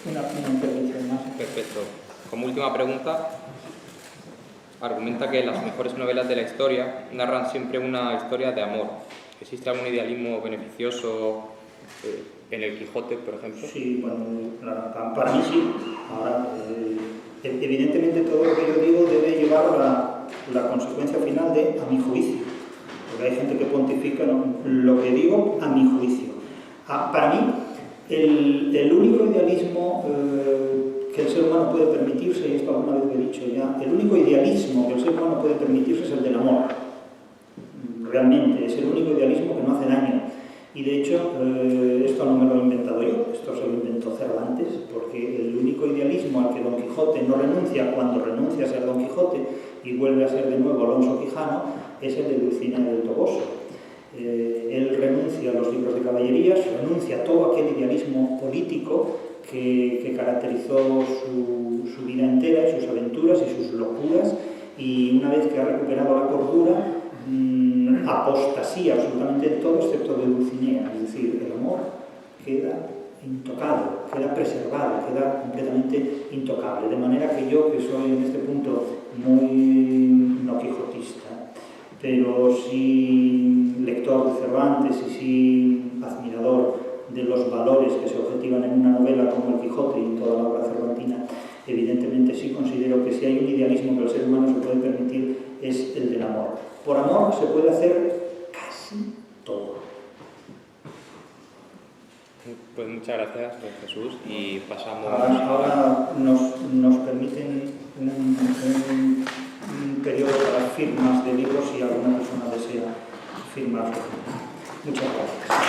una intervención más. Perfecto. Como última pregunta, argumenta que las mejores novelas de la historia narran siempre una historia de amor. ¿Existe algún idealismo beneficioso en el Quijote, por ejemplo? Sí, bueno, para mí sí. Ahora, evidentemente todo lo que yo digo debe llevar a la consecuencia final de a mi juicio. Porque hay gente que pontifica, ¿no? Lo que digo a mi juicio. Para mí, el único idealismo que el ser humano puede permitirse, y esto alguna vez lo he dicho ya, el único idealismo que el ser humano puede permitirse es el del amor. Realmente, es el único idealismo que no hace daño. Y de hecho, esto no me lo he inventado yo, esto se lo inventó Cervantes, porque el único idealismo al que Don Quijote no renuncia cuando renuncia a ser Don Quijote y vuelve a ser de nuevo Alonso Quijano, es el de Dulcinea del Toboso. Él renuncia a los libros de caballerías, renuncia a todo aquel idealismo político que caracterizó su vida entera, y sus aventuras y sus locuras, y una vez que ha recuperado la cordura, apostasía absolutamente todo excepto de Dulcinea, es decir, el amor queda intocado, queda preservado, queda completamente intocable, de manera que yo, que soy en este punto muy no quijotista, pero sí lector de Cervantes y sí admirador de los valores que se objetivan en una novela como El Quijote y en toda la obra cervantina, evidentemente sí considero que si hay un idealismo que el ser humano se puede permitir es el del amor. Por amor se puede hacer casi todo. Pues muchas gracias, don Jesús, y pasamos... Ahora nos permiten un periodo para firmas de libros si alguna persona desea firmar. Muchas gracias.